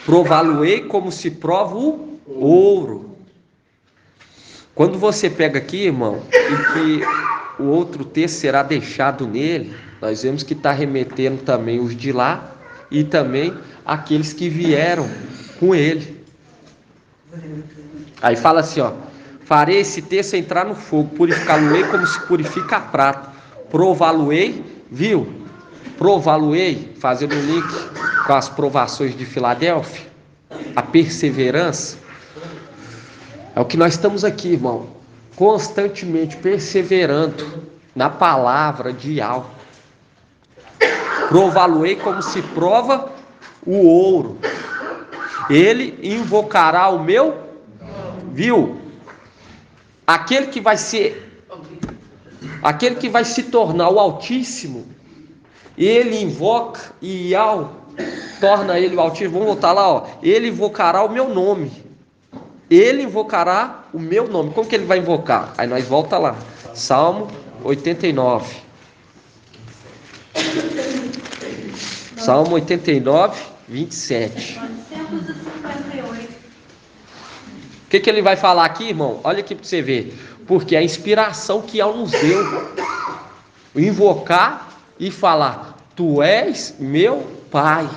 prová-lo-ei como se prova o ouro. Quando você pega aqui, irmão, e que o outro terço será deixado nele, nós vemos que está remetendo também os de lá e também aqueles que vieram com ele. Aí fala assim, ó, farei esse terço entrar no fogo, purificá-lo-ei como se purifica a prata, prová-lo-ei, viu? Prová-lo-ei, fazendo um link com as provações de Filadélfia, a perseverança. É o que nós estamos aqui, irmão, constantemente perseverando na palavra de Ial. Prová-lo-ei como se prova o ouro. Ele invocará o meu, viu? Aquele que vai se tornar o Altíssimo, ele invoca e Ial torna ele o Altíssimo. Vamos voltar lá, ó. Ele invocará o meu nome. Ele invocará o meu nome. Como que ele vai invocar? Aí nós volta lá. Salmo 89. Salmo 89, 27. 958. O que ele vai falar aqui, irmão? Olha aqui para você ver. Porque a inspiração que Ele nos deu. Invocar e falar: Tu és meu Pai.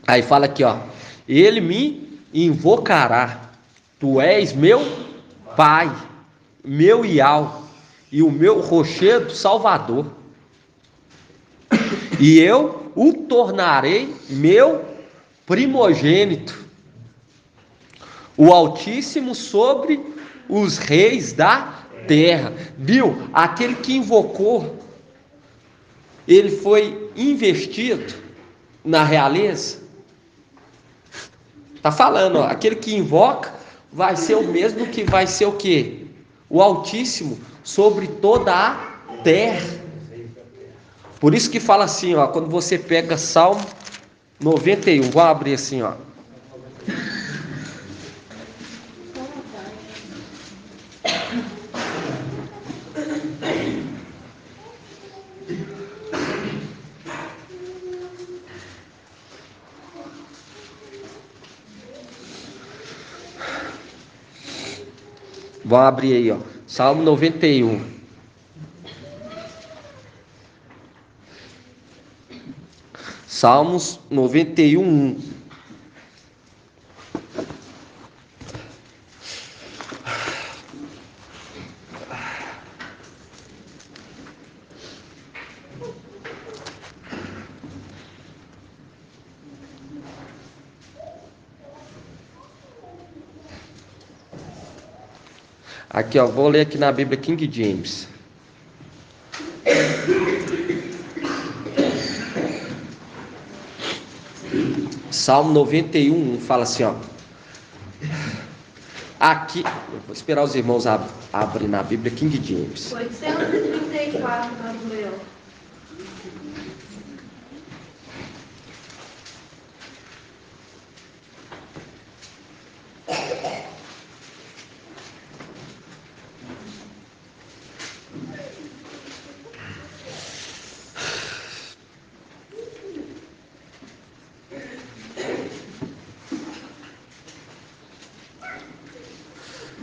Aí fala aqui, ó. Ele me invocará. Tu és meu Pai, meu Iau, e o meu rochedo salvador. E eu o tornarei meu primogênito, o Altíssimo sobre os reis da terra. Viu? Aquele que invocou, ele foi investido na realeza. Está falando, ó, aquele que invoca vai ser o mesmo que vai ser o quê? O Altíssimo sobre toda a terra. Por isso que fala assim, ó, quando você pega Salmo 91, vou abrir assim, ó. Vamos abrir aí, ó. Salmo 91. Salmos 91. Aqui, ó, vou ler aqui na Bíblia King James. Salmo 91 fala assim, ó. Aqui, vou esperar os irmãos abrir na Bíblia King James. 834, Gabriel.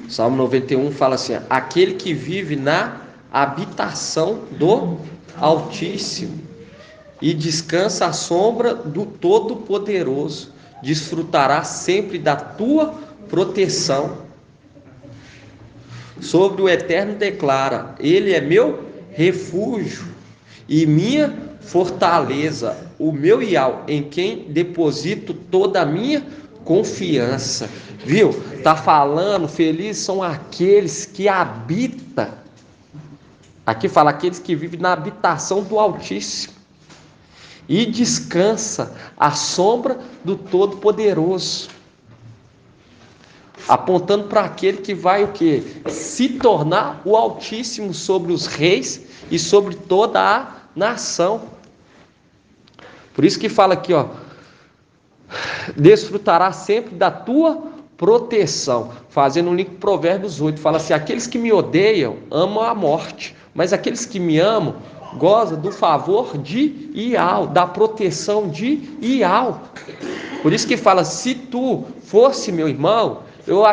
Salmo 91 fala assim: aquele que vive na habitação do Altíssimo e descansa à sombra do Todo-Poderoso, desfrutará sempre da tua proteção. Sobre o Eterno declara: Ele é meu refúgio e minha fortaleza, o meu Iau, em quem deposito toda a minha confiança. Viu? Tá falando, felizes são aqueles que habitam. Aqui fala aqueles que vivem na habitação do Altíssimo e descansa à sombra do Todo-Poderoso, apontando para aquele que vai o quê? Se tornar o Altíssimo sobre os reis e sobre toda a nação. Por isso que fala aqui, ó, desfrutará sempre da tua proteção, fazendo um link com Provérbios 8, fala assim: aqueles que me odeiam amam a morte, mas aqueles que me amam gozam do favor de Iau, da proteção de Iau. Por isso que fala: se tu fosse meu irmão, eu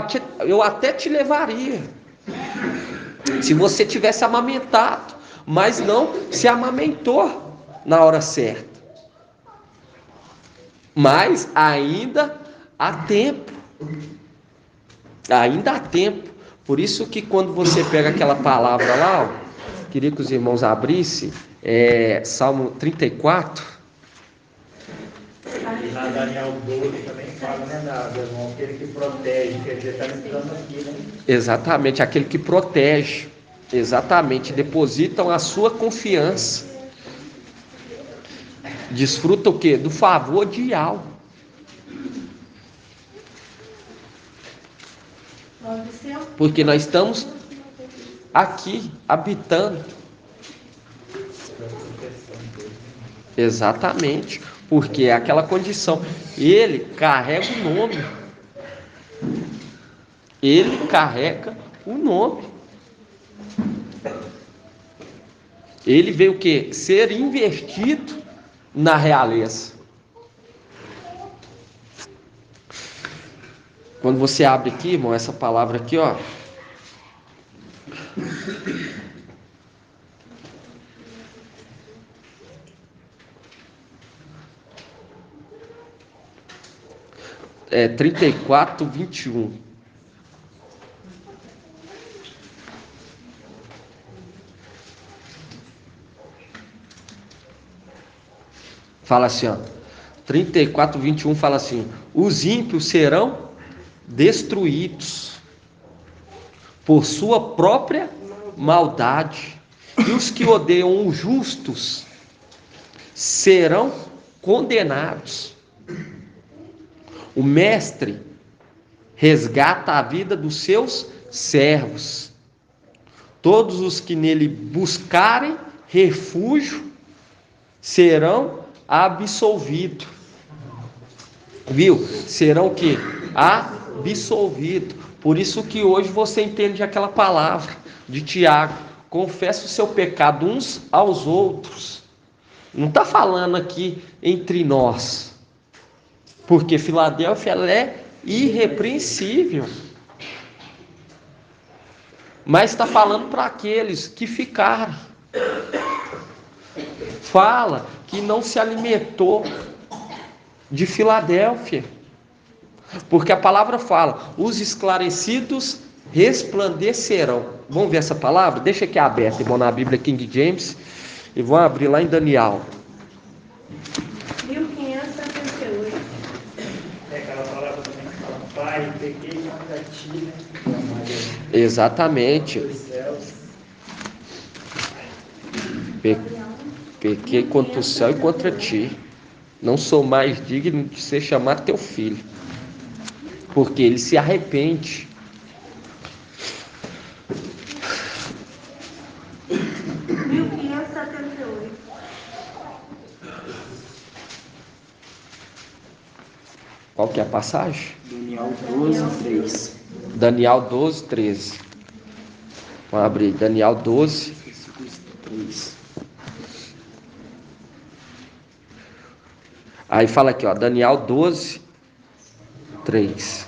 até te levaria, se você tivesse amamentado, mas não se amamentou na hora certa. Mas ainda há tempo. Ainda há tempo. Por isso que quando você pega aquela palavra lá, ó, queria que os irmãos abrissem, Salmo 34. E na Daniel 12 também fala, né, irmão, aquele que protege, quer dizer, está entrando aqui, né? Exatamente, aquele que protege. Exatamente, depositam a sua confiança. Desfruta o quê? Do favor de Iau. Porque nós estamos aqui habitando. Exatamente, porque é aquela condição. Ele carrega o nome. Ele carrega o nome. Ele veio o quê? Ser investido na realeza. Quando você abre aqui, irmão, essa palavra aqui, ó. É 34, 21. Fala assim, ó. 34, 21 fala assim: os ímpios serão destruídos por sua própria maldade, e os que odeiam os justos serão condenados. O mestre resgata a vida dos seus servos. Todos os que nele buscarem refúgio serão absolvidos. Viu? Serão o quê? Absolvidos. Por isso que hoje você entende aquela palavra de Tiago: confessa o seu pecado uns aos outros. Não está falando aqui entre nós, porque Filadélfia ela é irrepreensível, mas está falando para aqueles que ficaram. Fala que não se alimentou de Filadélfia, porque a palavra fala: os esclarecidos resplandecerão. Vamos ver essa palavra? Deixa aqui aberta, irmão, na Bíblia King James, e vão abrir lá em Daniel 1578. É aquela palavra também que fala: Pai, peguei contra ti, né? Exatamente. Dos céus. Pequei contra o céu e contra ti. Não sou mais digno de ser chamado teu filho. Porque ele se arrepende. Qual que é a passagem? Daniel 12, 3. Daniel 12, 13. Vamos abrir. Daniel 12. 3. Aí fala aqui, ó. Daniel 12, 3.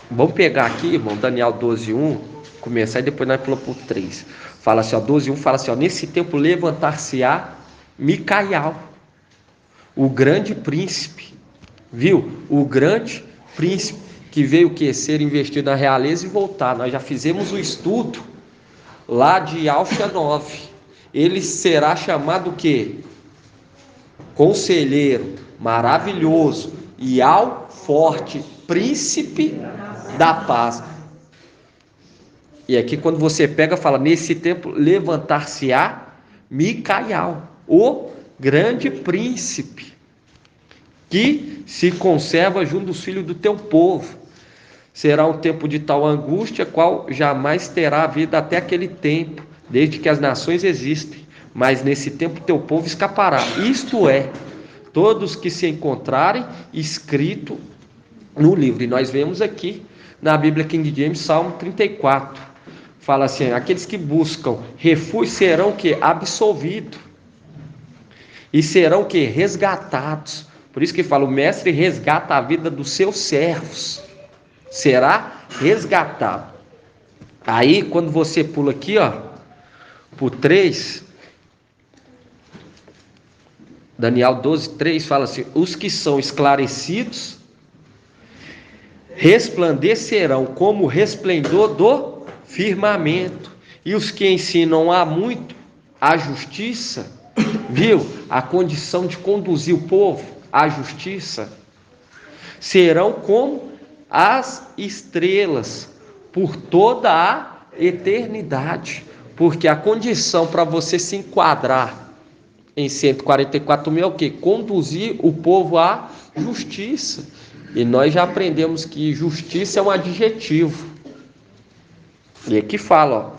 Vamos pegar aqui, irmão, Daniel 12, 1. Começar e depois nós pulamos por 3. Fala assim, ó. 12, 1 fala assim, ó. Nesse tempo levantar-se-á Micael, o grande príncipe. Viu? O grande príncipe que veio o quê? Ser investido na realeza e voltar. Nós já fizemos o estudo lá de Alcha 9. Ele será chamado o quê? Conselheiro, maravilhoso e ao forte, príncipe da paz. E aqui quando você pega, fala, nesse tempo levantar-se-á Micael, o grande príncipe, que se conserva junto dos filhos do teu povo. Será um tempo de tal angústia, qual jamais terá havido até aquele tempo, desde que as nações existem. Mas nesse tempo teu povo escapará. Isto é, todos que se encontrarem escrito no livro. E nós vemos aqui na Bíblia King James, Salmo 34. Fala assim, aqueles que buscam refúgio serão o quê? Absolvidos. E serão o quê? Resgatados. Por isso que fala, o mestre resgata a vida dos seus servos. Será resgatado. Aí, quando você pula aqui, ó, por 3, Daniel 12, 3, fala assim, os que são esclarecidos resplandecerão como o resplendor do firmamento, e os que ensinam a muito a justiça, viu? A condição de conduzir o povo à justiça, serão como as estrelas por toda a eternidade, porque a condição para você se enquadrar em 144 mil é o quê? Conduzir o povo à justiça. E nós já aprendemos que justiça é um adjetivo. E aqui fala, ó,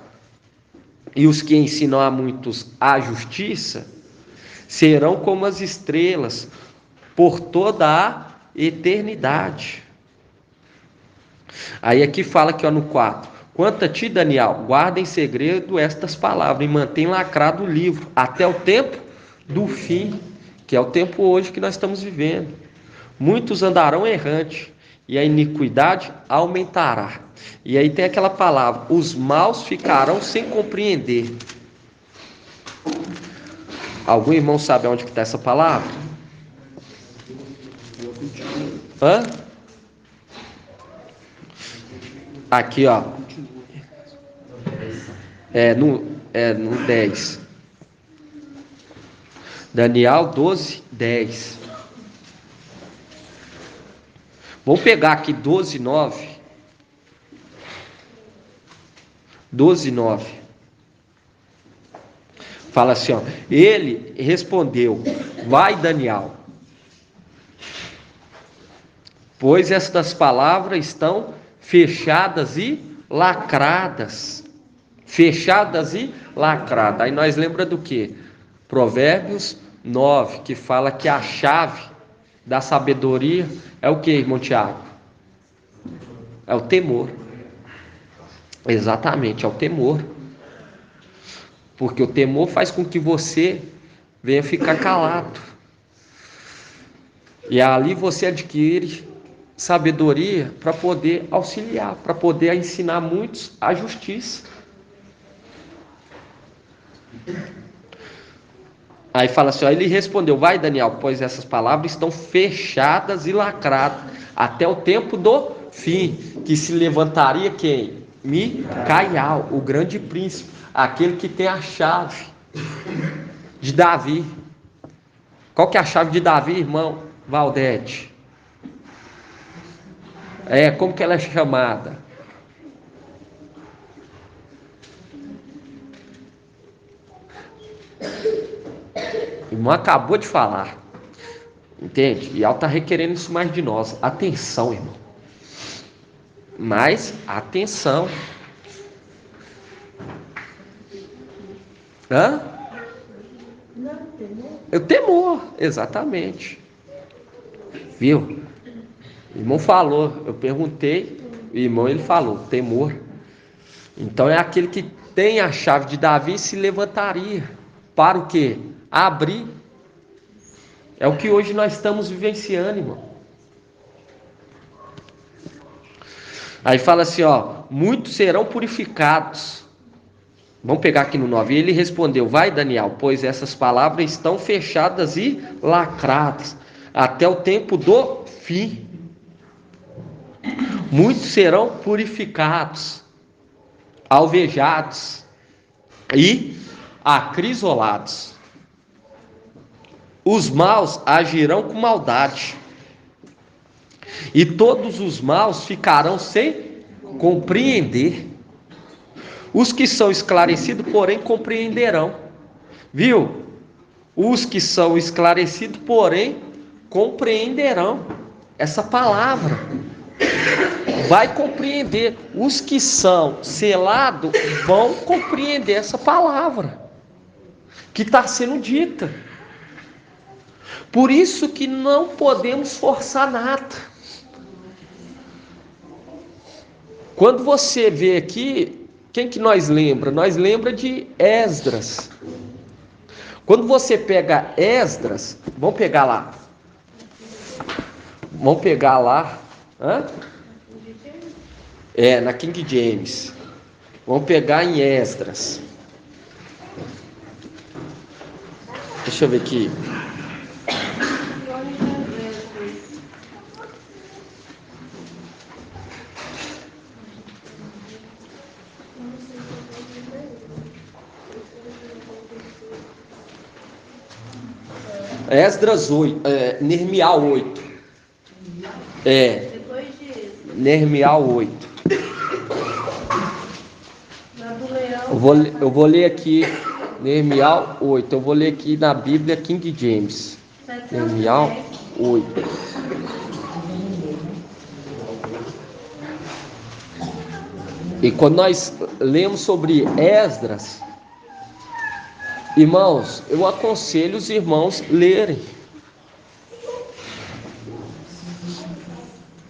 e os que ensinam a muitos a justiça serão como as estrelas por toda a eternidade. Aí aqui fala aqui, ó, no 4, Quanto a ti, Daniel, guarda em segredo estas palavras e mantém lacrado o livro até o tempo do fim, que é o tempo hoje que nós estamos vivendo. Muitos andarão errante e a iniquidade aumentará. E aí tem aquela palavra: os maus ficarão sem compreender. Algum irmão sabe onde está essa palavra? Hã? Aqui, ó. No 10. Daniel 12, 10. Vamos pegar aqui 12, 9. 12, 9. Fala assim, ó. Ele respondeu: vai, Daniel, pois estas palavras estão fechadas e lacradas. Fechadas e lacradas. Aí nós lembra do quê? Provérbios 9, que fala que a chave da sabedoria é o que, irmão Tiago? É o temor. Exatamente, é o temor. Porque o temor faz com que você venha ficar calado. E ali você adquire sabedoria para poder auxiliar, para poder ensinar muitos a justiça. Aí fala assim, ó, ele respondeu: vai, Daniel, pois essas palavras estão fechadas e lacradas até o tempo do fim, que se levantaria quem? Micael, o grande príncipe, aquele que tem a chave de Davi. Qual que é a chave de Davi, irmão Valdete? Como que ela é chamada? O irmão acabou de falar, entende? E ela está requerendo isso mais de nós. Atenção, irmão. Mais atenção. Hã? O temor, exatamente. Viu? O irmão falou, eu perguntei, o irmão ele falou, temor. Então é aquele que tem a chave de Davi se levantaria para o quê? Abrir. É o que hoje nós estamos vivenciando, irmão. Aí fala assim, ó, muitos serão purificados. Vamos pegar aqui no 9. Ele respondeu: vai, Daniel, pois essas palavras estão fechadas e lacradas até o tempo do fim. Muitos serão purificados, alvejados e acrisolados. Os maus agirão com maldade, e todos os maus ficarão sem compreender. Os que são esclarecidos, porém, compreenderão. Viu? Os que são esclarecidos, porém, compreenderão. Essa palavra vai compreender. Os que são selados vão compreender essa palavra que está sendo dita. Por isso que não podemos forçar nada. Quando você vê aqui, quem que nós lembra? Nós lembra de Esdras. Quando você pega Esdras, vamos pegar lá. Vamos pegar lá. Na King James. Vamos pegar em Esdras. Deixa eu ver aqui. Esdras 8, Nermial 8. Depois disso. Nermial 8. Na do leão. Eu vou ler aqui Nermial 8. Eu vou ler aqui na Bíblia King James. Nermial 8. E quando nós lemos sobre Esdras, irmãos, eu aconselho os irmãos lerem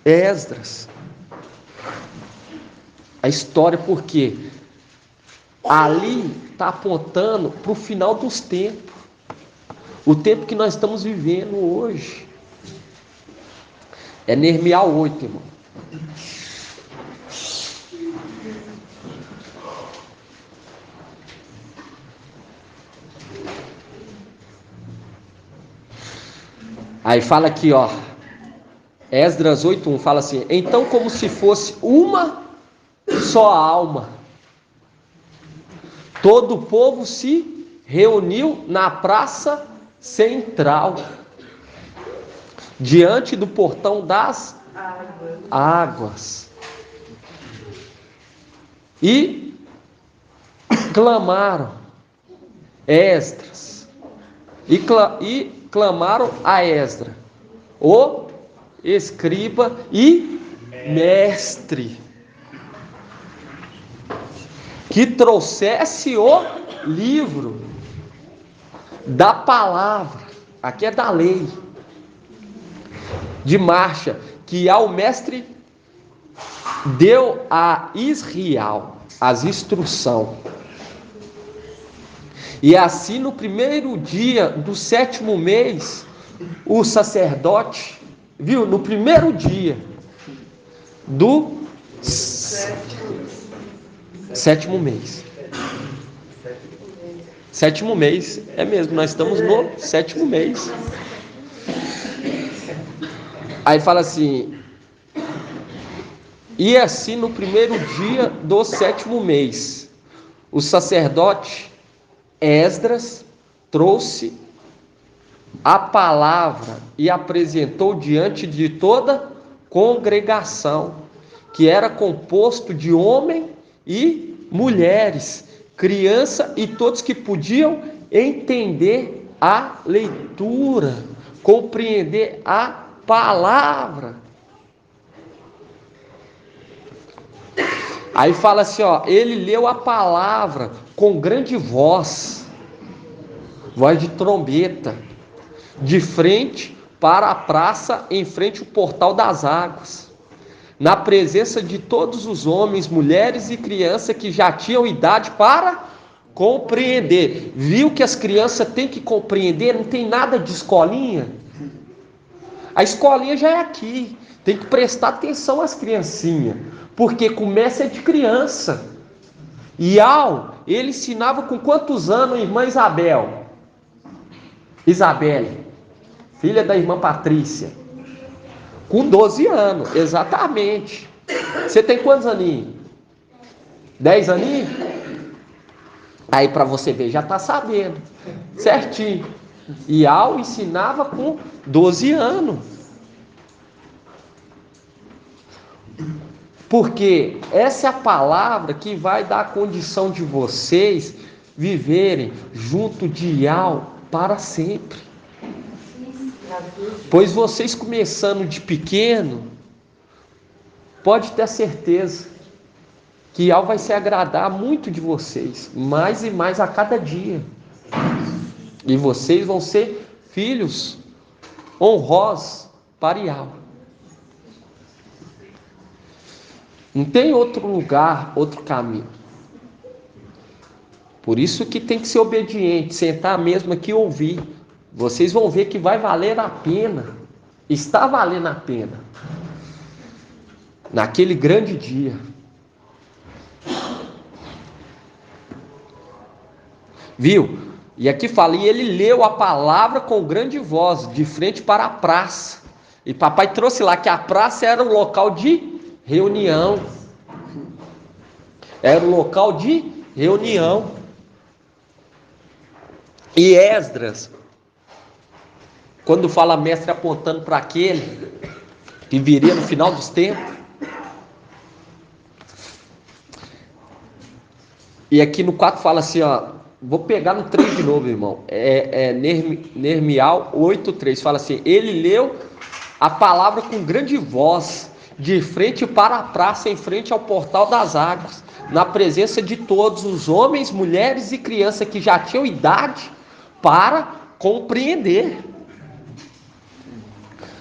Esdras. a história, porque ali está apontando para o final dos tempos, o tempo que nós estamos vivendo hoje. É Neemias 8, irmão. Aí fala aqui, ó, Esdras 8:1 fala assim: então, como se fosse uma só alma, todo o povo se reuniu na praça central, diante do portão das águas, e clamaram Esdras, e clamaram a Esdras, o escriba e mestre, que trouxesse o livro da palavra, aqui é da lei, de marcha, que ao mestre deu a Israel as instruções. E assim, no primeiro dia do 7º mês, o sacerdote, viu, no primeiro dia do 7º mês. 7º mês, é mesmo, nós estamos no 7º mês. Aí fala assim: e assim no primeiro dia do 7º mês, o sacerdote Esdras trouxe a palavra e apresentou diante de toda a congregação, que era composto de homens e mulheres, criança e todos que podiam entender a leitura, compreender a palavra. Aí fala assim, ó, ele leu a palavra com grande voz de trombeta, de frente para a praça, em frente ao portal das águas, na presença de todos os homens, mulheres e crianças que já tinham idade para compreender. Viu que as crianças têm que compreender, não tem nada de escolinha. A escolinha já é aqui, tem que prestar atenção às criancinhas, porque começa de criança. E ele ensinava com quantos anos, irmã Isabelle, filha da irmã Patrícia? Com 12 anos, exatamente. Você tem quantos aninhos? 10 aninhos? Aí para você ver, já está sabendo, certinho. E ensinava com 12 anos. Porque essa é a palavra que vai dar a condição de vocês viverem junto de para sempre. Pois vocês começando de pequeno, pode ter certeza que vai se agradar muito de vocês, mais e mais a cada dia. E vocês vão ser filhos honrosos para Iau. Não tem outro lugar, outro caminho. Por isso que tem que ser obediente, sentar mesmo aqui e ouvir. Vocês vão ver que vai valer a pena. Está valendo a pena. Naquele grande dia. Viu? E aqui fala, e ele leu a palavra com grande voz, de frente para a praça. E papai trouxe lá que a praça era o local de reunião. Era o local de reunião. E Esdras, quando fala mestre apontando para aquele que viria no final dos tempos. E aqui no 4 fala assim, ó, vou pegar no 3 de novo, irmão. Neemias 8:3 fala assim: ele leu a palavra com grande voz, de frente para a praça, em frente ao portal das águas, na presença de todos os homens, mulheres e crianças que já tinham idade para compreender.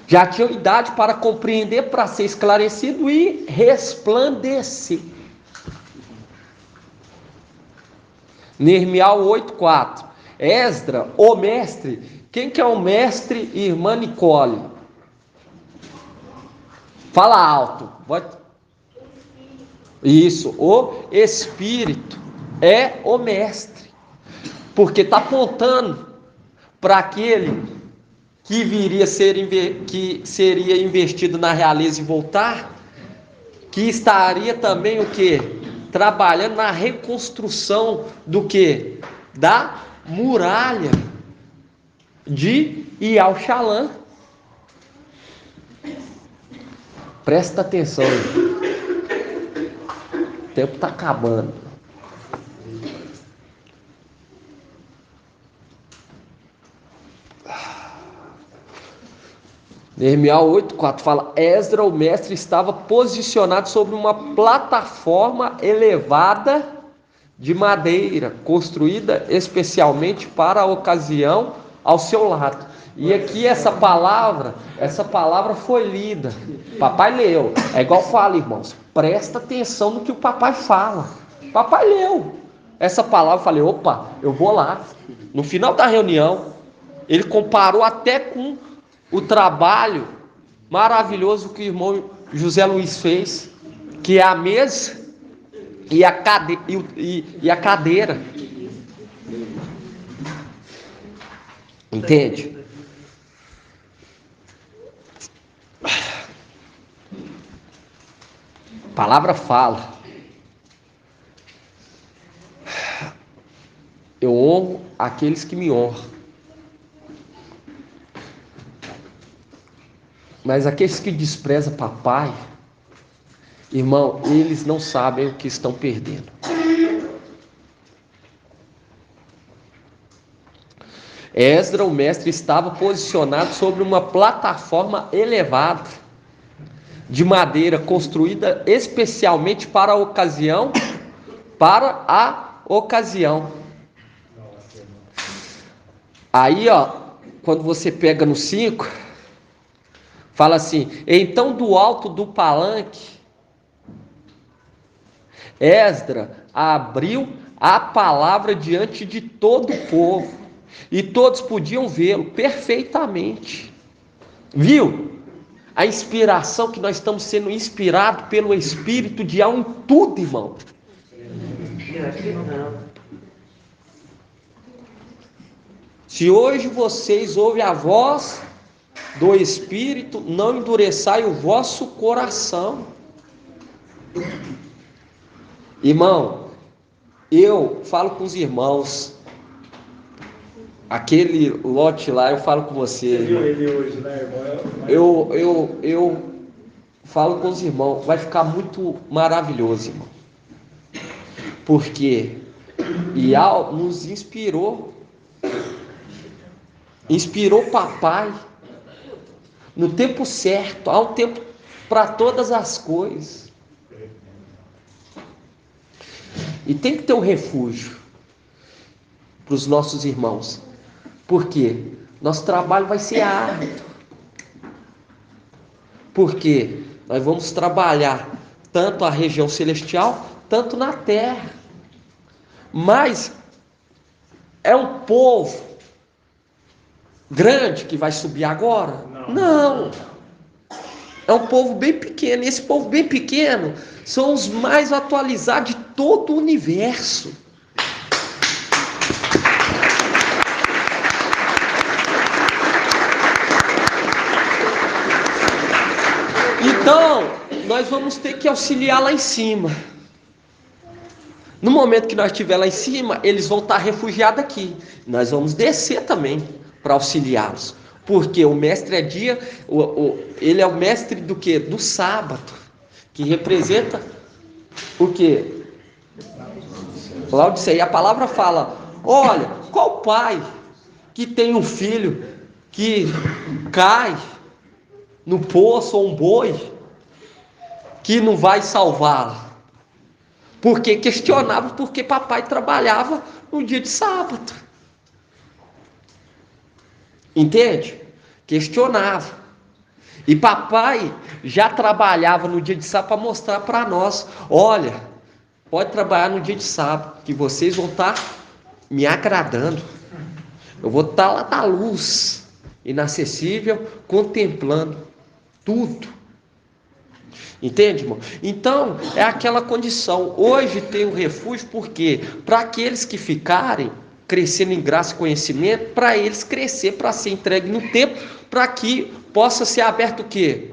Já tinham idade para compreender, para ser esclarecido e resplandecer. Neemias 8:4. Esdra, o mestre. Quem que é o mestre, irmã Nicole? Fala alto. Isso, o Espírito é o mestre. Porque está apontando para aquele que viria que seria investido na realeza e voltar, que estaria também o quê? Trabalhando na reconstrução do quê? Da muralha de Ial-Shalã. Presta atenção aí. O tempo está acabando. Neemias 8:4 fala: Esdra, o mestre, estava posicionado sobre uma plataforma elevada de madeira, construída especialmente para a ocasião, ao seu lado. E aqui essa palavra foi lida. Papai leu. É igual fala, irmãos. Presta atenção no que o papai fala. Papai leu essa palavra. Falei, opa, eu vou lá. No final da reunião, ele comparou até com o trabalho maravilhoso que o irmão José Luiz fez, que é a mesa e a cadeira. Entende? A palavra fala: eu honro aqueles que me honram, mas aqueles que desprezam papai, irmão, eles não sabem o que estão perdendo. Esdra, o mestre, estava posicionado sobre uma plataforma elevada de madeira, construída especialmente para a ocasião. Aí, quando você pega no 5, fala assim: então do alto do palanque, Esdra abriu a palavra diante de todo o povo, e todos podiam vê-lo perfeitamente. Viu? A inspiração que nós estamos sendo inspirados pelo Espírito de algo em tudo, irmão. Se hoje vocês ouvem a voz do Espírito, não endureçai o vosso coração. Irmão, eu falo com os irmãos, aquele lote lá, eu falo com você. Você viu ele hoje, né, irmão? Eu falo com os irmãos, vai ficar muito maravilhoso, irmão. Porque Ial nos inspirou papai no tempo certo. Há um tempo para todas as coisas. E tem que ter um refúgio para os nossos irmãos. Por quê? Nosso trabalho vai ser árduo. Porque nós vamos trabalhar tanto a região celestial, tanto na terra. Mas é um povo grande que vai subir agora? Não. É um povo bem pequeno. E esse povo bem pequeno são os mais atualizados de todo o universo. Então, nós vamos ter que auxiliar lá em cima. No momento que nós estiver lá em cima, eles vão estar refugiados aqui. Nós vamos descer também para auxiliá-los. Porque o mestre é dia, ele é o mestre do quê? Do sábado. Que representa o quê? Laodiceia. E a palavra fala: olha, qual pai que tem um filho que cai no poço ou um boi que não vai salvá-lo? Porque questionava porque papai trabalhava no dia de sábado. Entende? Questionava. E papai já trabalhava no dia de sábado para mostrar para nós: olha, pode trabalhar no dia de sábado, que vocês vão estar me agradando. Eu vou estar lá na luz, inacessível, contemplando tudo. Entende, irmão? Então, é aquela condição. Hoje tem o refúgio, porque para aqueles que ficarem crescendo em graça e conhecimento, para eles crescer, para ser entregue no tempo, para que possa ser aberto o quê?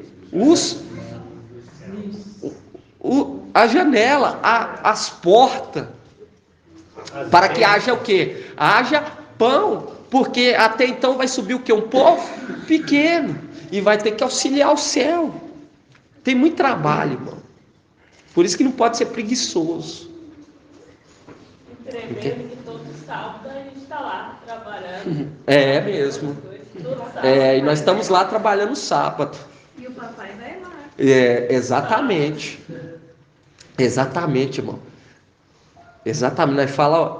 A janela, as portas, para que haja o quê? Haja pão, porque até então vai subir o quê? Um povo pequeno, e vai ter que auxiliar o céu. Tem muito trabalho, irmão. Por isso que não pode ser preguiçoso. Tremendo que todo sábado a gente está lá trabalhando. É mesmo. E nós estamos lá trabalhando sábado. E o papai vai lá. Exatamente. Exatamente, irmão. Exatamente. Nós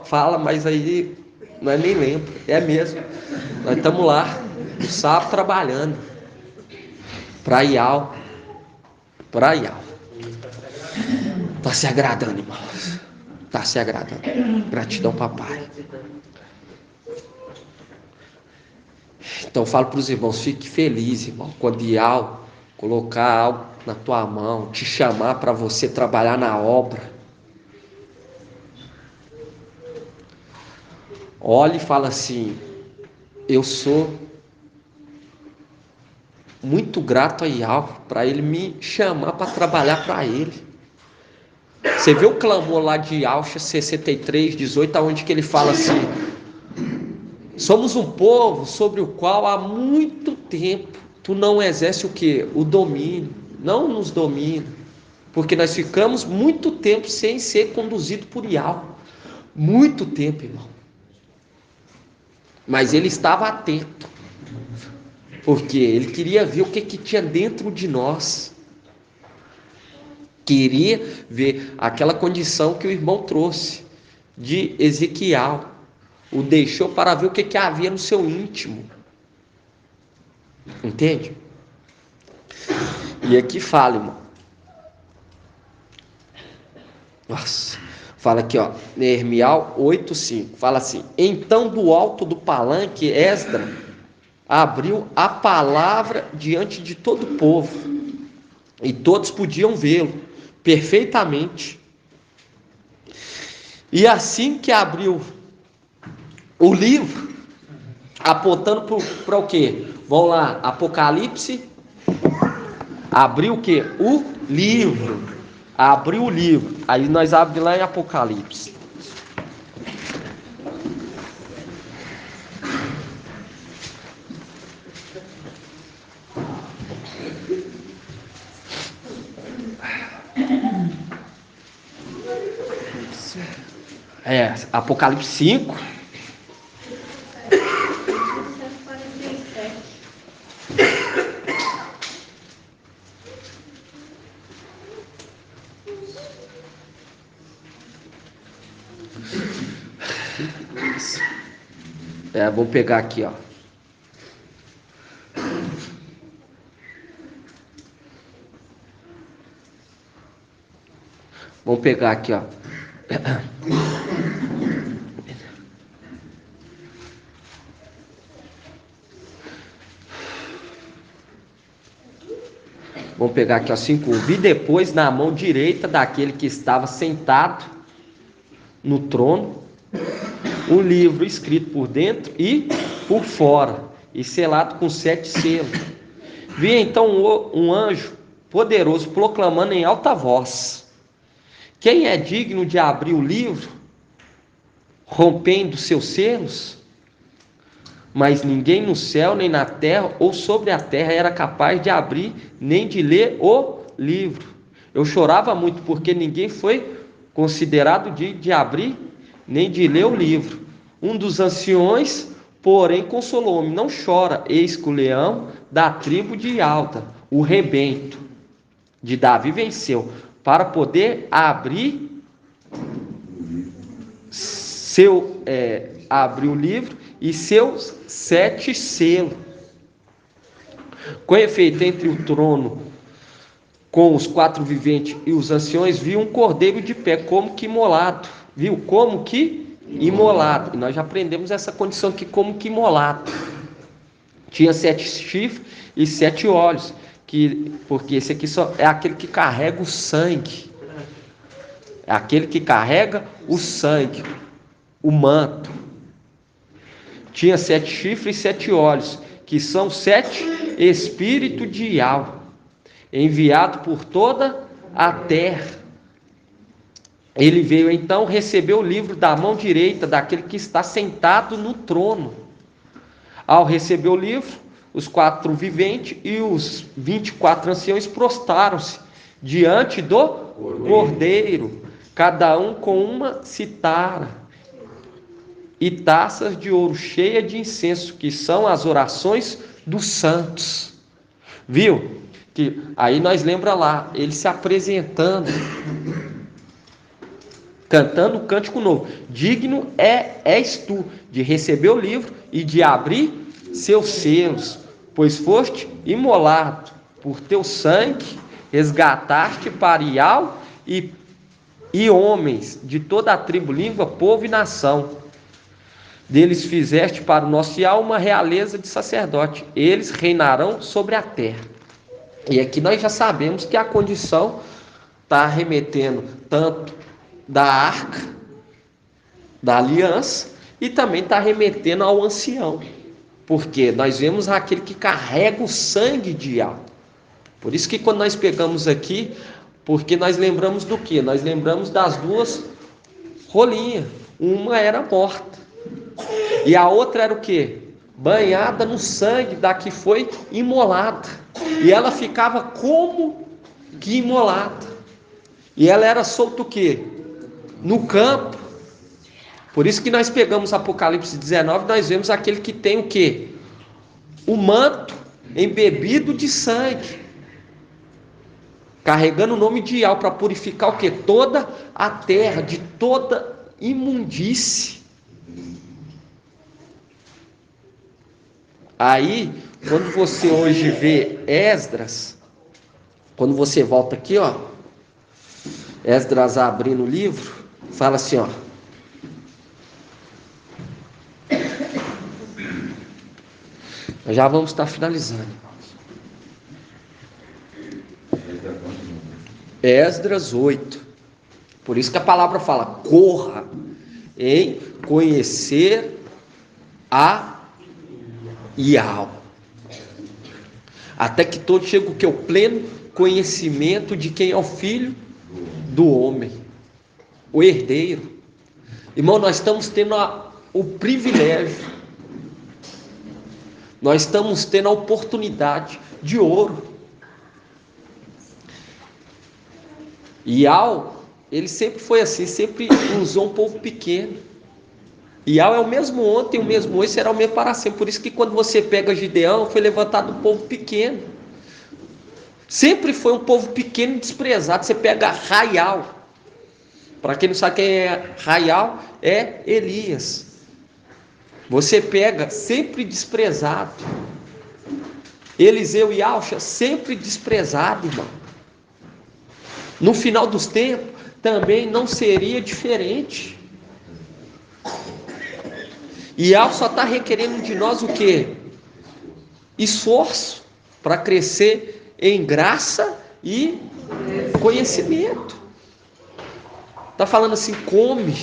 fala, mas aí nós nem lembra. É mesmo. Nós estamos lá no sábado trabalhando. Para Ial. Está se agradando, irmãos. Está se agradando. Gratidão, papai. Então eu falo para os irmãos, fique feliz, irmão, quando Ial colocar algo na tua mão, te chamar para você trabalhar na obra. Olhe e fala assim: eu sou muito grato a Ial para ele me chamar para trabalhar para ele. Você vê o clamor lá de Alcha 63:18, onde que ele fala assim: somos um povo sobre o qual há muito tempo tu não exerce o quê? O domínio. Não nos domina, porque nós ficamos muito tempo sem ser conduzido por Ial. Muito tempo, irmão. Mas ele estava atento, porque ele queria ver o que tinha dentro de nós. Queria ver aquela condição que o irmão trouxe de Ezequiel. O deixou para ver o que havia no seu íntimo. Entende? E aqui fala, irmão. Nossa. Fala aqui, ó. Neemiel 8:5. Fala assim: então do alto do palanque Esdras abriu a palavra diante de todo o povo, e todos podiam vê-lo perfeitamente. E assim que abriu o livro, apontando para o quê? Vamos lá, Apocalipse. Abriu o quê? O livro. Abriu o livro. Aí nós abrimos lá em Apocalipse. Apocalipse 5. Vou pegar aqui, ó. Vamos pegar aqui, ó. Vamos pegar aqui, ó, 5:1. Vi depois na mão direita daquele que estava sentado no trono um livro escrito por dentro e por fora, e selado com 7 selos. Vi então um anjo poderoso proclamando em alta voz: quem é digno de abrir o livro, rompendo seus selos? Mas ninguém no céu, nem na terra, ou sobre a terra era capaz de abrir, nem de ler o livro. Eu chorava muito, porque ninguém foi considerado de abrir, nem de ler o livro. Um dos anciões, porém, consolou-me: não chora, eis que o leão da tribo de Alta, o rebento de Davi, venceu, para poder abrir abrir o livro e seus 7 selos. Com efeito, entre o trono com os 4 viventes e os anciões, viu um cordeiro de pé, como que imolado. Viu como que imolado. E nós já aprendemos essa condição aqui como que imolado. Tinha 7 chifres e 7 olhos, porque esse aqui só é aquele que carrega o sangue. É aquele que carrega o sangue, o manto. Tinha 7 chifres e 7 olhos, que são 7 espíritos de Yahweh, enviado por toda a terra. Ele veio então receber o livro da mão direita daquele que está sentado no trono. Ao receber o livro, os 4 viventes e os 24 anciãos prostraram-se diante do Cordeiro, cada um com uma citara e taças de ouro cheias de incenso, que são as orações dos santos. Viu? Que aí nós lembra lá, ele se apresentando, cantando um cântico novo. Digno és tu de receber o livro e de abrir seus selos, pois foste imolado por teu sangue, resgataste para Yahweh e homens de toda a tribo, língua, povo e nação. Deles fizeste para o nosso Yahweh uma realeza de sacerdote. Eles reinarão sobre a terra. E aqui nós já sabemos que a condição está remetendo tanto da arca, da aliança, e também está remetendo ao ancião. Porque nós vemos aquele que carrega o sangue de Yahweh. Por isso que quando nós pegamos aqui, porque nós lembramos do quê? Nós lembramos das 2 rolinhas. Uma era morta. E a outra era o quê? Banhada no sangue da que foi imolada. E ela ficava como que imolada. E ela era solta o quê? No campo. Por isso que nós pegamos Apocalipse 19, nós vemos aquele que tem o quê? O manto embebido de sangue, carregando o nome de Yahweh para purificar o quê? Toda a terra, de toda imundície. Aí, quando você hoje vê Esdras, quando você volta aqui, ó, Esdras abrindo o livro, fala assim, ó. Nós já vamos estar finalizando. Esdras 8. Por isso que a palavra fala, corra em conhecer a Yahweh, até que todos cheguem ao pleno conhecimento de quem é o Filho do homem, o herdeiro. Irmão, nós estamos tendo o privilégio, nós estamos tendo a oportunidade de ouro. Yahweh, ele sempre foi assim, sempre usou um povo pequeno. Yahweh é o mesmo ontem, o mesmo hoje, será o mesmo para sempre. Por isso que quando você pega Gideão, foi levantado um povo pequeno. Sempre foi um povo pequeno e desprezado. Você pega Raial. Para quem não sabe quem é Raial, é Elias. Você pega sempre desprezado. Eliseu e Alxa, sempre desprezado, irmão. No final dos tempos, também não seria diferente. E Yahweh só está requerendo de nós o quê? Esforço para crescer em graça e conhecimento. Está falando assim, come.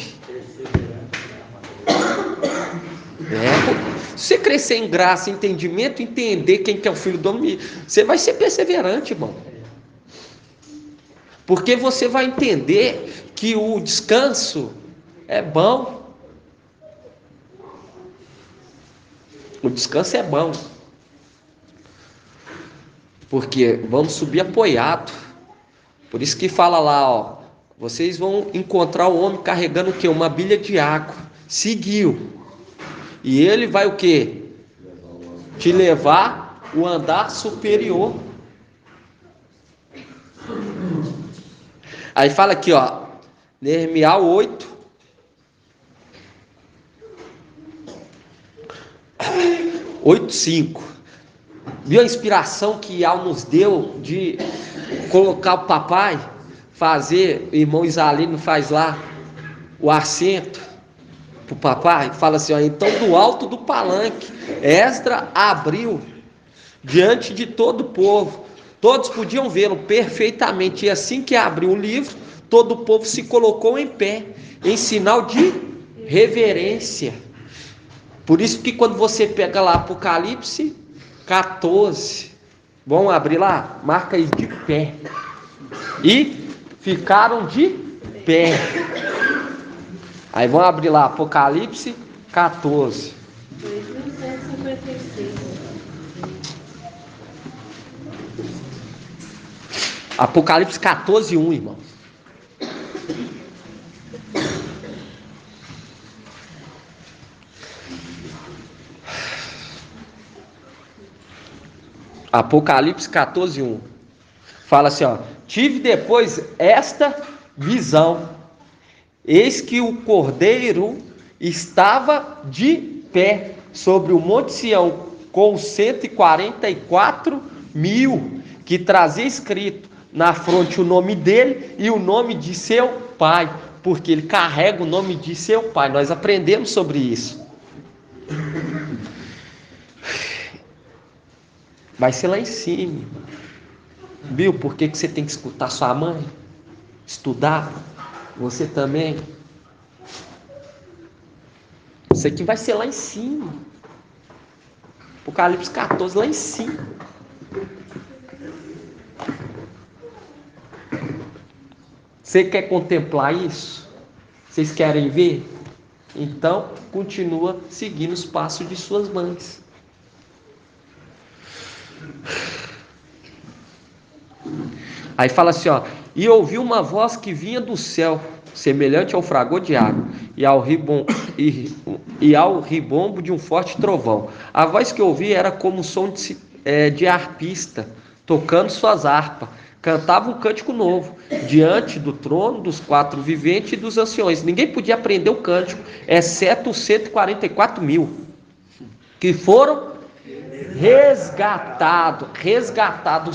Se você crescer em graça, entendimento, entender quem que é o Filho do homem, você vai ser perseverante, irmão. Porque você vai entender que o descanso é bom. O descanso é bom. Porque vamos subir apoiado. Por isso que fala lá, ó. Vocês vão encontrar o homem carregando o quê? Uma bilha de água. Seguiu. E ele vai o quê? Te levar o andar superior. Aí fala aqui, ó. Neemias 8. 8:5. Viu a inspiração que Yahweh nos deu de colocar o papai, fazer, o irmão Isalino faz lá o assento, para o papai, fala assim, ó, então do alto do palanque, Esdras abriu diante de todo o povo, todos podiam vê-lo perfeitamente, e assim que abriu o livro, todo o povo se colocou em pé, em sinal de reverência. Por isso que quando você pega lá Apocalipse 14, vamos abrir lá, marca aí de pé, e ficaram de pé. Aí vamos abrir lá Apocalipse 14. 2156. Apocalipse 14, 1, irmão. Apocalipse 14, 1. Fala assim, ó. Tive depois esta visão. Eis que o Cordeiro estava de pé sobre o Monte Sião, com os 144.000, que trazia escrito na fronte o nome dele e o nome de seu pai, porque ele carrega o nome de seu pai. Nós aprendemos sobre isso. Vai ser lá em cima, viu? Por que você tem que escutar sua mãe? Estudar? Você também? Isso aqui vai ser lá em cima. Apocalipse 14, lá em cima. Você quer contemplar isso? Vocês querem ver? Então, continua seguindo os passos de suas mães. Aí fala assim, ó. E ouvi uma voz que vinha do céu, semelhante ao fragor de água, e ao ribombo de um forte trovão. A voz que eu ouvi era como o som de harpista, tocando suas harpas. Cantava um cântico novo, diante do trono, dos quatro viventes e dos anciões. Ninguém podia aprender o cântico, exceto os 144.000, que foram resgatados,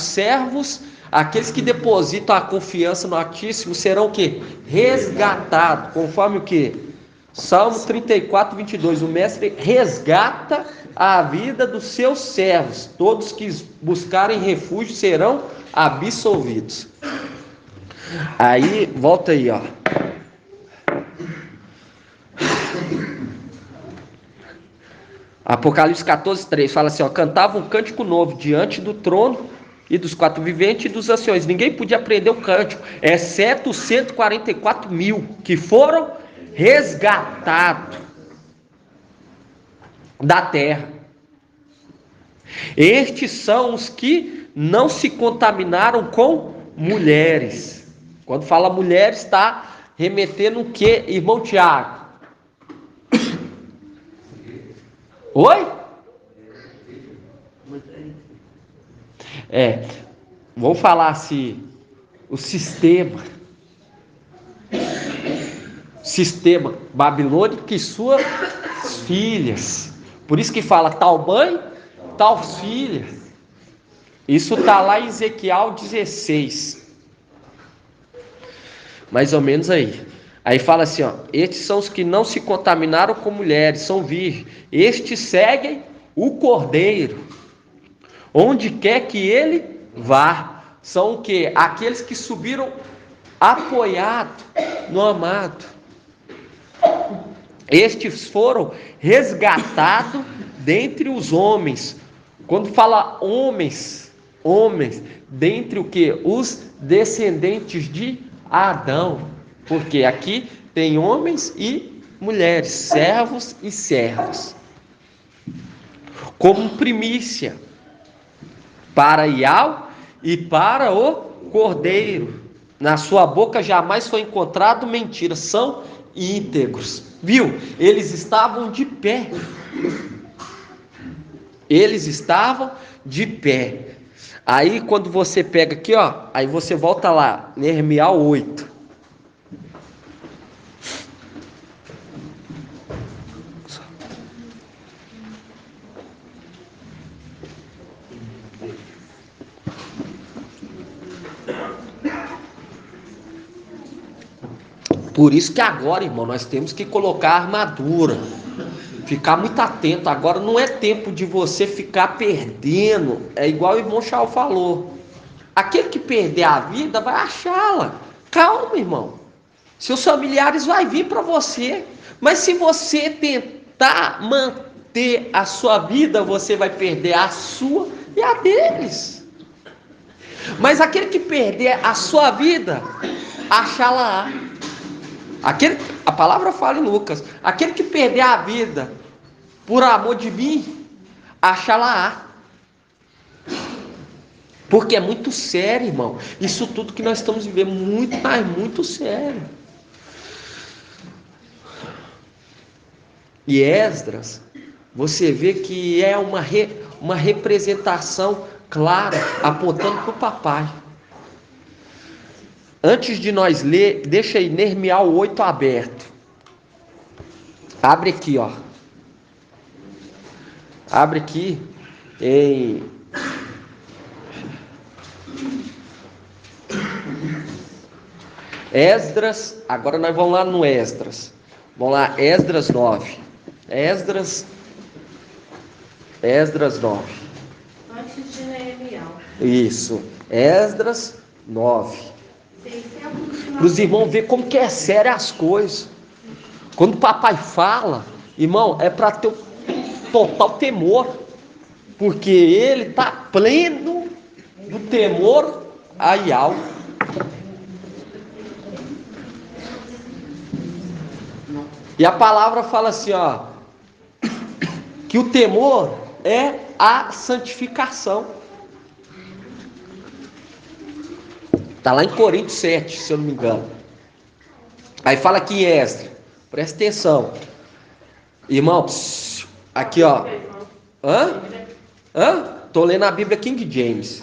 servos. Aqueles que depositam a confiança no Altíssimo serão o quê? Resgatados, conforme o quê? Salmo 34, 22. O mestre resgata a vida dos seus servos. Todos que buscarem refúgio serão absolvidos. Aí, volta aí, ó. Apocalipse 14, 3. Fala assim, ó. Cantava um cântico novo diante do trono e dos quatro viventes e dos anciões. Ninguém podia aprender o cântico, exceto os 144.000 que foram resgatados da terra. Estes são os que não se contaminaram com mulheres. Quando fala mulheres, está remetendo o que, irmão Tiago? Oi? Vamos falar assim, o sistema babilônico e suas filhas. Por isso que fala tal mãe, tal filha. Isso está lá em Ezequiel 16. Mais ou menos aí. Aí fala assim, ó. Estes são os que não se contaminaram com mulheres, são virgens. Estes seguem o Cordeiro, onde quer que ele vá. São o quê? Aqueles que subiram apoiado no amado. Estes foram resgatados dentre os homens. Quando fala homens, dentre o que? Os descendentes de Adão. Porque aqui tem homens e mulheres, servos e servas. Como primícia para Iau e para o Cordeiro. Na sua boca jamais foi encontrado mentira. São íntegros. Viu? Eles estavam de pé. Eles estavam de pé. Aí quando você pega aqui, ó, aí você volta lá, Neemias 8. Por isso que agora, irmão, nós temos que colocar a armadura. Ficar muito atento. Agora não é tempo de você ficar perdendo. É igual o irmão Chau falou. Aquele que perder a vida vai achá-la. Calma, irmão. Seus familiares vão vir para você. Mas se você tentar manter a sua vida, você vai perder a sua e a deles. Mas aquele que perder a sua vida, achá-la. A palavra fala em Lucas. Aquele que perder a vida por amor de mim, achá-la. Porque é muito sério, irmão. Isso tudo que nós estamos vivendo, muito sério. E Esdras, você vê que é uma representação clara, apontando para o papai. Antes de nós ler, deixa aí Neemias 8 aberto. Abre aqui, ó. Abre aqui em Esdras. Agora nós vamos lá no Esdras. Vamos lá, Esdras 9. Esdras 9. Antes de Neemias. Isso, Esdras 9. Para os irmãos verem como que é sério as coisas. Quando o papai fala, irmão, é para ter total temor. Porque ele está pleno do temor a Yahweh. E a palavra fala assim, ó, que o temor é a santificação. Está lá em Coríntios 7, se eu não me engano. Aí fala aqui em Esdras, presta atenção. Irmão, aqui ó. Estou lendo a Bíblia King James.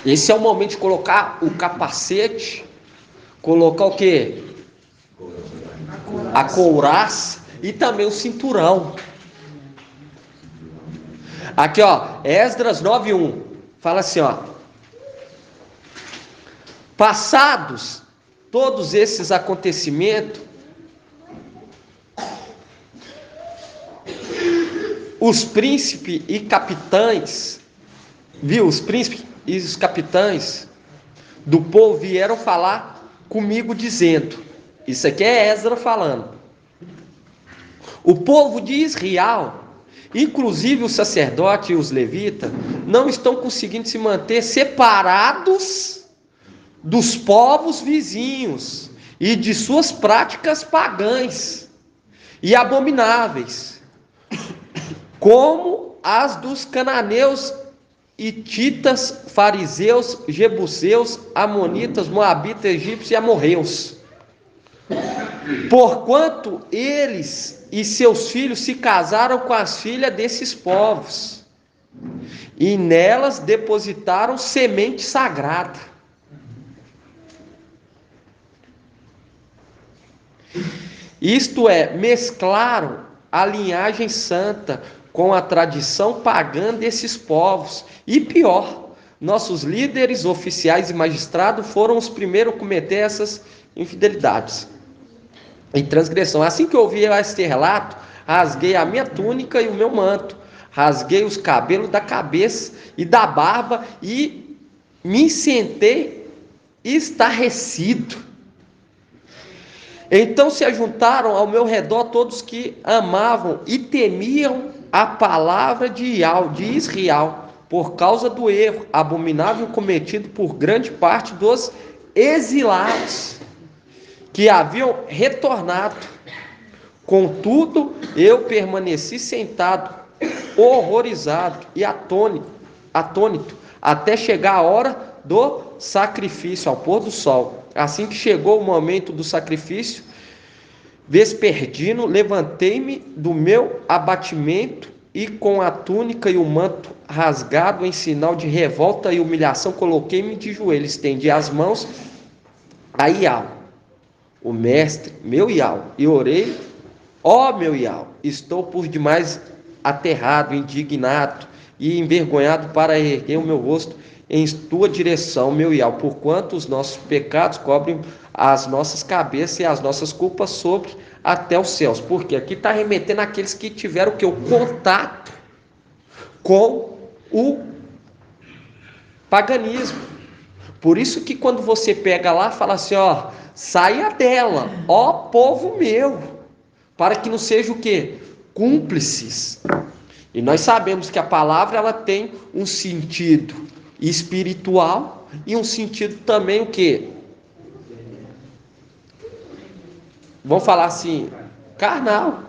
Esse é o momento de colocar o capacete, colocar o quê? A couraça e também o cinturão. Aqui ó, Esdras 9:1, fala assim ó. Passados todos esses acontecimentos, os príncipes e capitães, os príncipes e os capitães do povo vieram falar comigo dizendo, isso aqui é Esdras falando, o povo de Israel, inclusive os sacerdotes e os levitas, não estão conseguindo se manter separados dos povos vizinhos e de suas práticas pagãs e abomináveis, como as dos cananeus, hititas, fariseus, jebuseus, amonitas, moabitas, egípcios e amorreus. Porquanto eles e seus filhos se casaram com as filhas desses povos, e nelas depositaram semente sagrada. Isto é, mesclaram a linhagem santa com a tradição pagã desses povos. E pior, nossos líderes, oficiais e magistrados foram os primeiros a cometer essas infidelidades e transgressão. Assim que eu ouvi este relato, rasguei a minha túnica e o meu manto, rasguei os cabelos da cabeça e da barba e me sentei estarrecido. Então se ajuntaram ao meu redor todos que amavam e temiam a palavra de Israel, por causa do erro abominável cometido por grande parte dos exilados que haviam retornado. Contudo, eu permaneci sentado, horrorizado e atônito, até chegar a hora do sacrifício, ao pôr do sol. Assim que chegou o momento do sacrifício vespertino, levantei-me do meu abatimento e com a túnica e o manto rasgado em sinal de revolta e humilhação, coloquei-me de joelhos, estendi as mãos a Iau, o mestre, meu Iau, e orei, ó meu Iau, estou por demais aterrado, indignado, e envergonhado para erguer o meu rosto em tua direção, meu Ial, porquanto os nossos pecados cobrem as nossas cabeças e as nossas culpas sobre até os céus. Porque aqui está remetendo àqueles que tiveram o contato com o paganismo. Por isso que quando você pega lá, fala assim, ó, saia dela, ó povo meu, para que não seja o quê? Cúmplices. E nós sabemos que a palavra ela tem um sentido espiritual e um sentido também o quê? Vamos falar assim, carnal.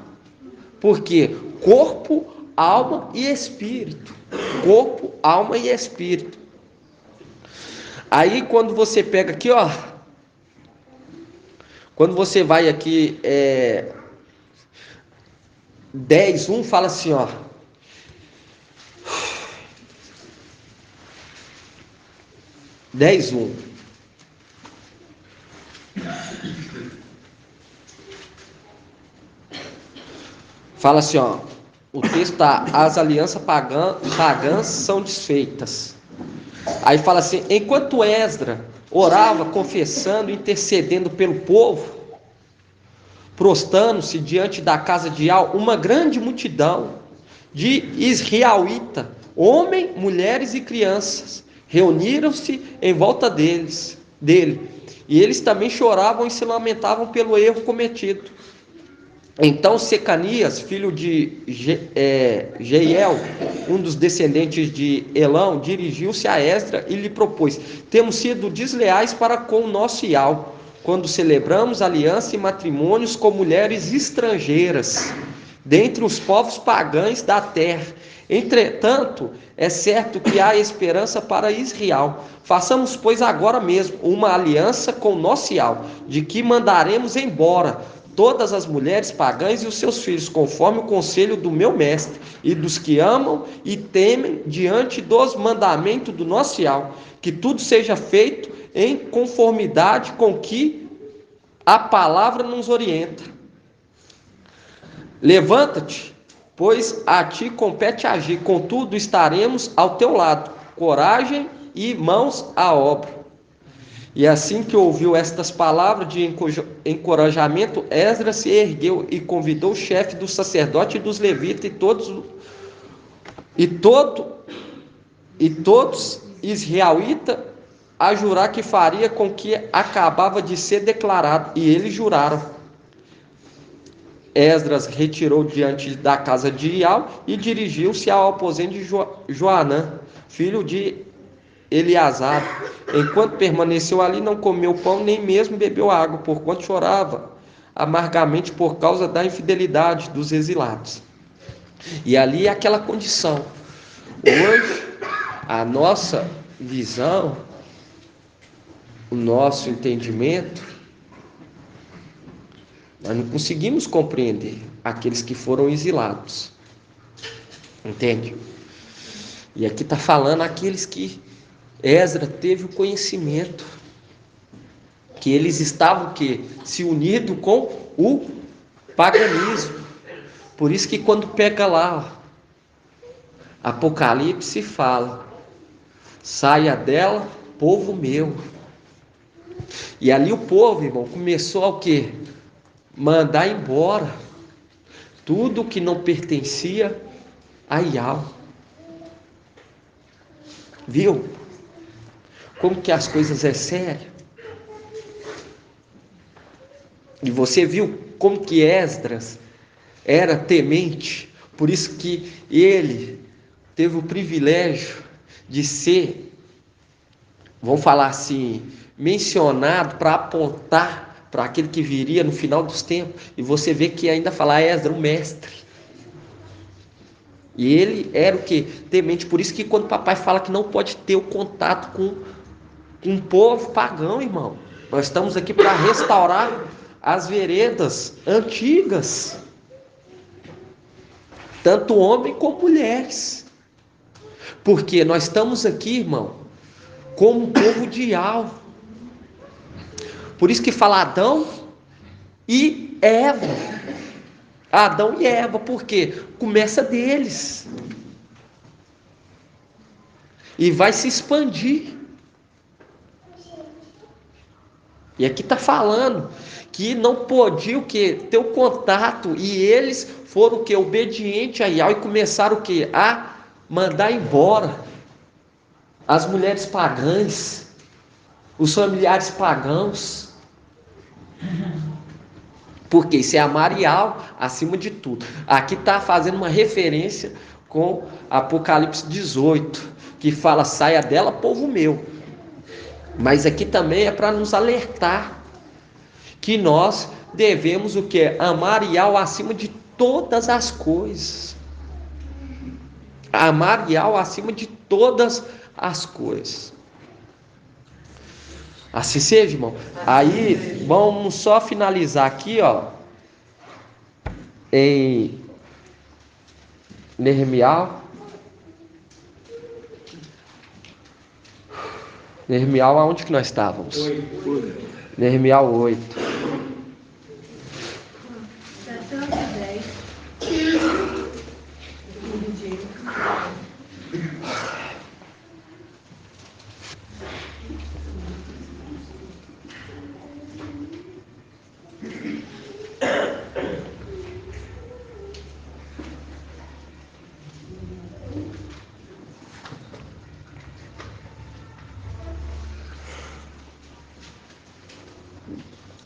Por quê? Corpo, alma e espírito. Corpo, alma e espírito. Aí quando você pega aqui, ó, quando você vai aqui 10:1 fala assim, ó, fala assim, ó, o texto está, as alianças pagãs são desfeitas. Aí fala assim, enquanto Esdras orava, confessando, intercedendo pelo povo, prostrando-se diante da casa de Ial, uma grande multidão de israelitas, homens, mulheres e crianças, reuniram-se em volta dele, e eles também choravam e se lamentavam pelo erro cometido. Então Secanias, filho de Jeiel, um dos descendentes de Elão, dirigiu-se a Esdras e lhe propôs: temos sido desleais para com o nosso Ial, quando celebramos aliança e matrimônios com mulheres estrangeiras, dentre os povos pagãos da terra. Entretanto, é certo que há esperança para Israel. Façamos, pois, agora mesmo uma aliança com o nosso Ial, de que mandaremos embora todas as mulheres pagãs e os seus filhos, conforme o conselho do meu mestre, e dos que amam e temem diante dos mandamentos do nosso Ial, que tudo seja feito em conformidade com que a palavra nos orienta. Levanta-te, pois a ti compete agir, contudo estaremos ao teu lado, coragem e mãos à obra. E assim que ouviu estas palavras de encorajamento, Esdras se ergueu e convidou o chefe do sacerdote e dos levitas e todos israelitas a jurar que faria com que acabava de ser declarado, e eles juraram. Esdras retirou diante da casa de Ial e dirigiu-se ao aposento de Joanã, filho de Eleazar. Enquanto permaneceu ali, não comeu pão, nem mesmo bebeu água, porquanto chorava amargamente por causa da infidelidade dos exilados. E ali é aquela condição. Hoje, a nossa visão, o nosso entendimento, nós não conseguimos compreender aqueles que foram exilados. Entende? E aqui está falando aqueles que Esdras teve o conhecimento, que eles estavam se unidos com o paganismo. Por isso que quando pega lá, Apocalipse fala, saia dela, povo meu. E ali o povo, irmão, começou a mandar embora tudo que não pertencia a Ial. Viu? Como que as coisas é sério? E você viu como que Esdras era temente, por isso que ele teve o privilégio de ser, vamos falar assim, mencionado para apontar para aquele que viria no final dos tempos. E você vê que ainda fala Esdras, o mestre. E ele era o que? Temente. Por isso que quando o papai fala que não pode ter o contato com um povo pagão, irmão, nós estamos aqui para restaurar as veredas antigas, tanto homem como mulheres, porque nós estamos aqui, irmão, como um povo de Ial. Por isso que fala Adão e Eva. Adão e Eva, porque começa deles. e vai se expandir. E aqui está falando que não podia o quê? Ter o contato, e eles foram o quê? Obedientes a Yahweh, e começaram o quê? A mandar embora as mulheres pagãs, os familiares pagãos. Porque isso é amar Yahweh acima de tudo. Aqui está fazendo uma referência com Apocalipse 18, que fala: saia dela, povo meu. Mas aqui também é para nos alertar que nós devemos o quê? Amar Yahweh acima de todas as coisas. Amar Yahweh acima de todas as coisas. Assim seja, irmão. Aí, vamos só finalizar aqui, ó, em Neemias. Neemias, aonde que nós estávamos? 8. Neemias 8.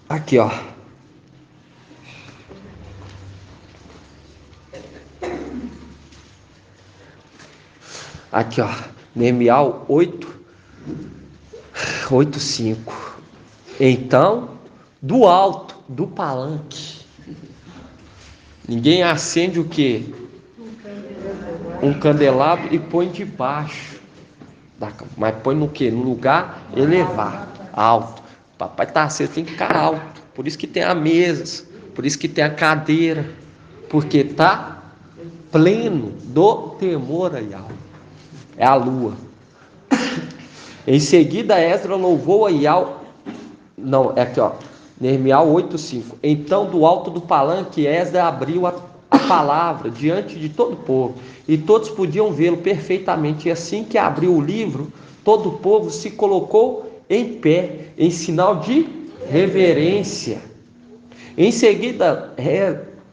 Aqui, ó. Aqui, ó. Neemias 8:5. Então, do alto do palanque, ninguém acende o quê? Um candelabro e põe debaixo. Mas põe no quê? No lugar elevado, alto. Papai tá cedo, tem que ficar alto. Por isso que tem a mesa, por isso que tem a cadeira, porque tá pleno do temor a Yahweh. É a lua. Em seguida, Esdras louvou a Yahweh. Não, é aqui, ó. Neemias 8:5. Então, do alto do palanque, Esdras abriu a palavra diante de todo o povo, e todos podiam vê-lo perfeitamente. E assim que abriu o livro, todo o povo se colocou em pé, em sinal de reverência. Em seguida,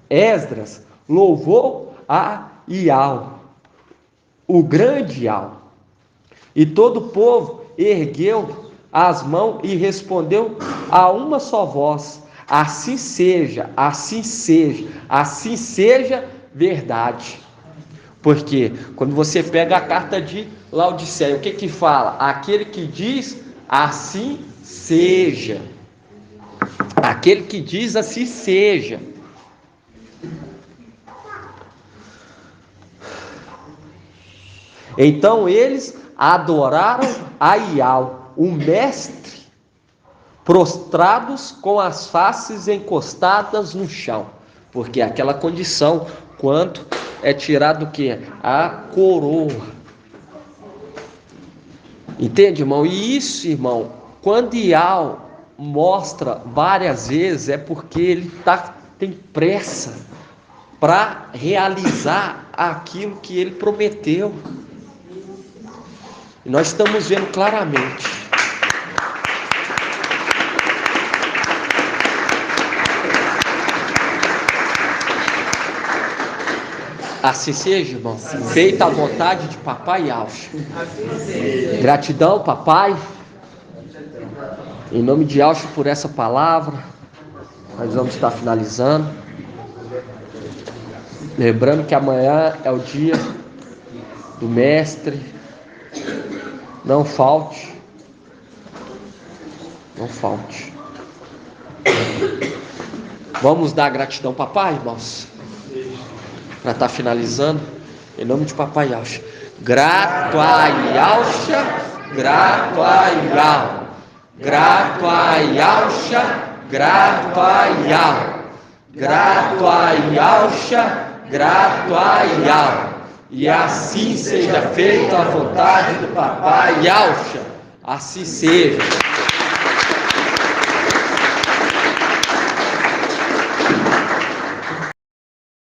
Esdras louvou a Yahweh, o grande Yahweh. E todo o povo ergueu as mãos e respondeu a uma só voz: assim seja, assim seja, assim seja verdade. Porque quando você pega a carta de Laodiceia, o que que fala? Aquele que diz assim seja. Aquele que diz assim seja. Então eles adoraram a Yahweh, o mestre, prostrados com as faces encostadas no chão. Porque aquela condição, quando é tirado o quê? A coroa. Entende, irmão? E isso, irmão, quando Yahweh mostra várias vezes, é porque ele tem pressa para realizar aquilo que ele prometeu. E nós estamos vendo claramente. Assim seja, irmão. Feita a vontade de Papai Yahweh. Gratidão, Papai. Em nome de Yahweh por essa palavra. Nós vamos estar finalizando. Lembrando que amanhã é o dia do mestre. Não falte. Não falte. Vamos dar gratidão, Papai, irmãos. Para estar finalizando, em nome de Papai Yahweh. Grato a Yahweh, grato a Yahweh, grato a Yahweh, grato a Yahweh, grato a Yahweh, grato a Yahweh. E assim seja feita a vontade do Papai Yahweh. Assim seja.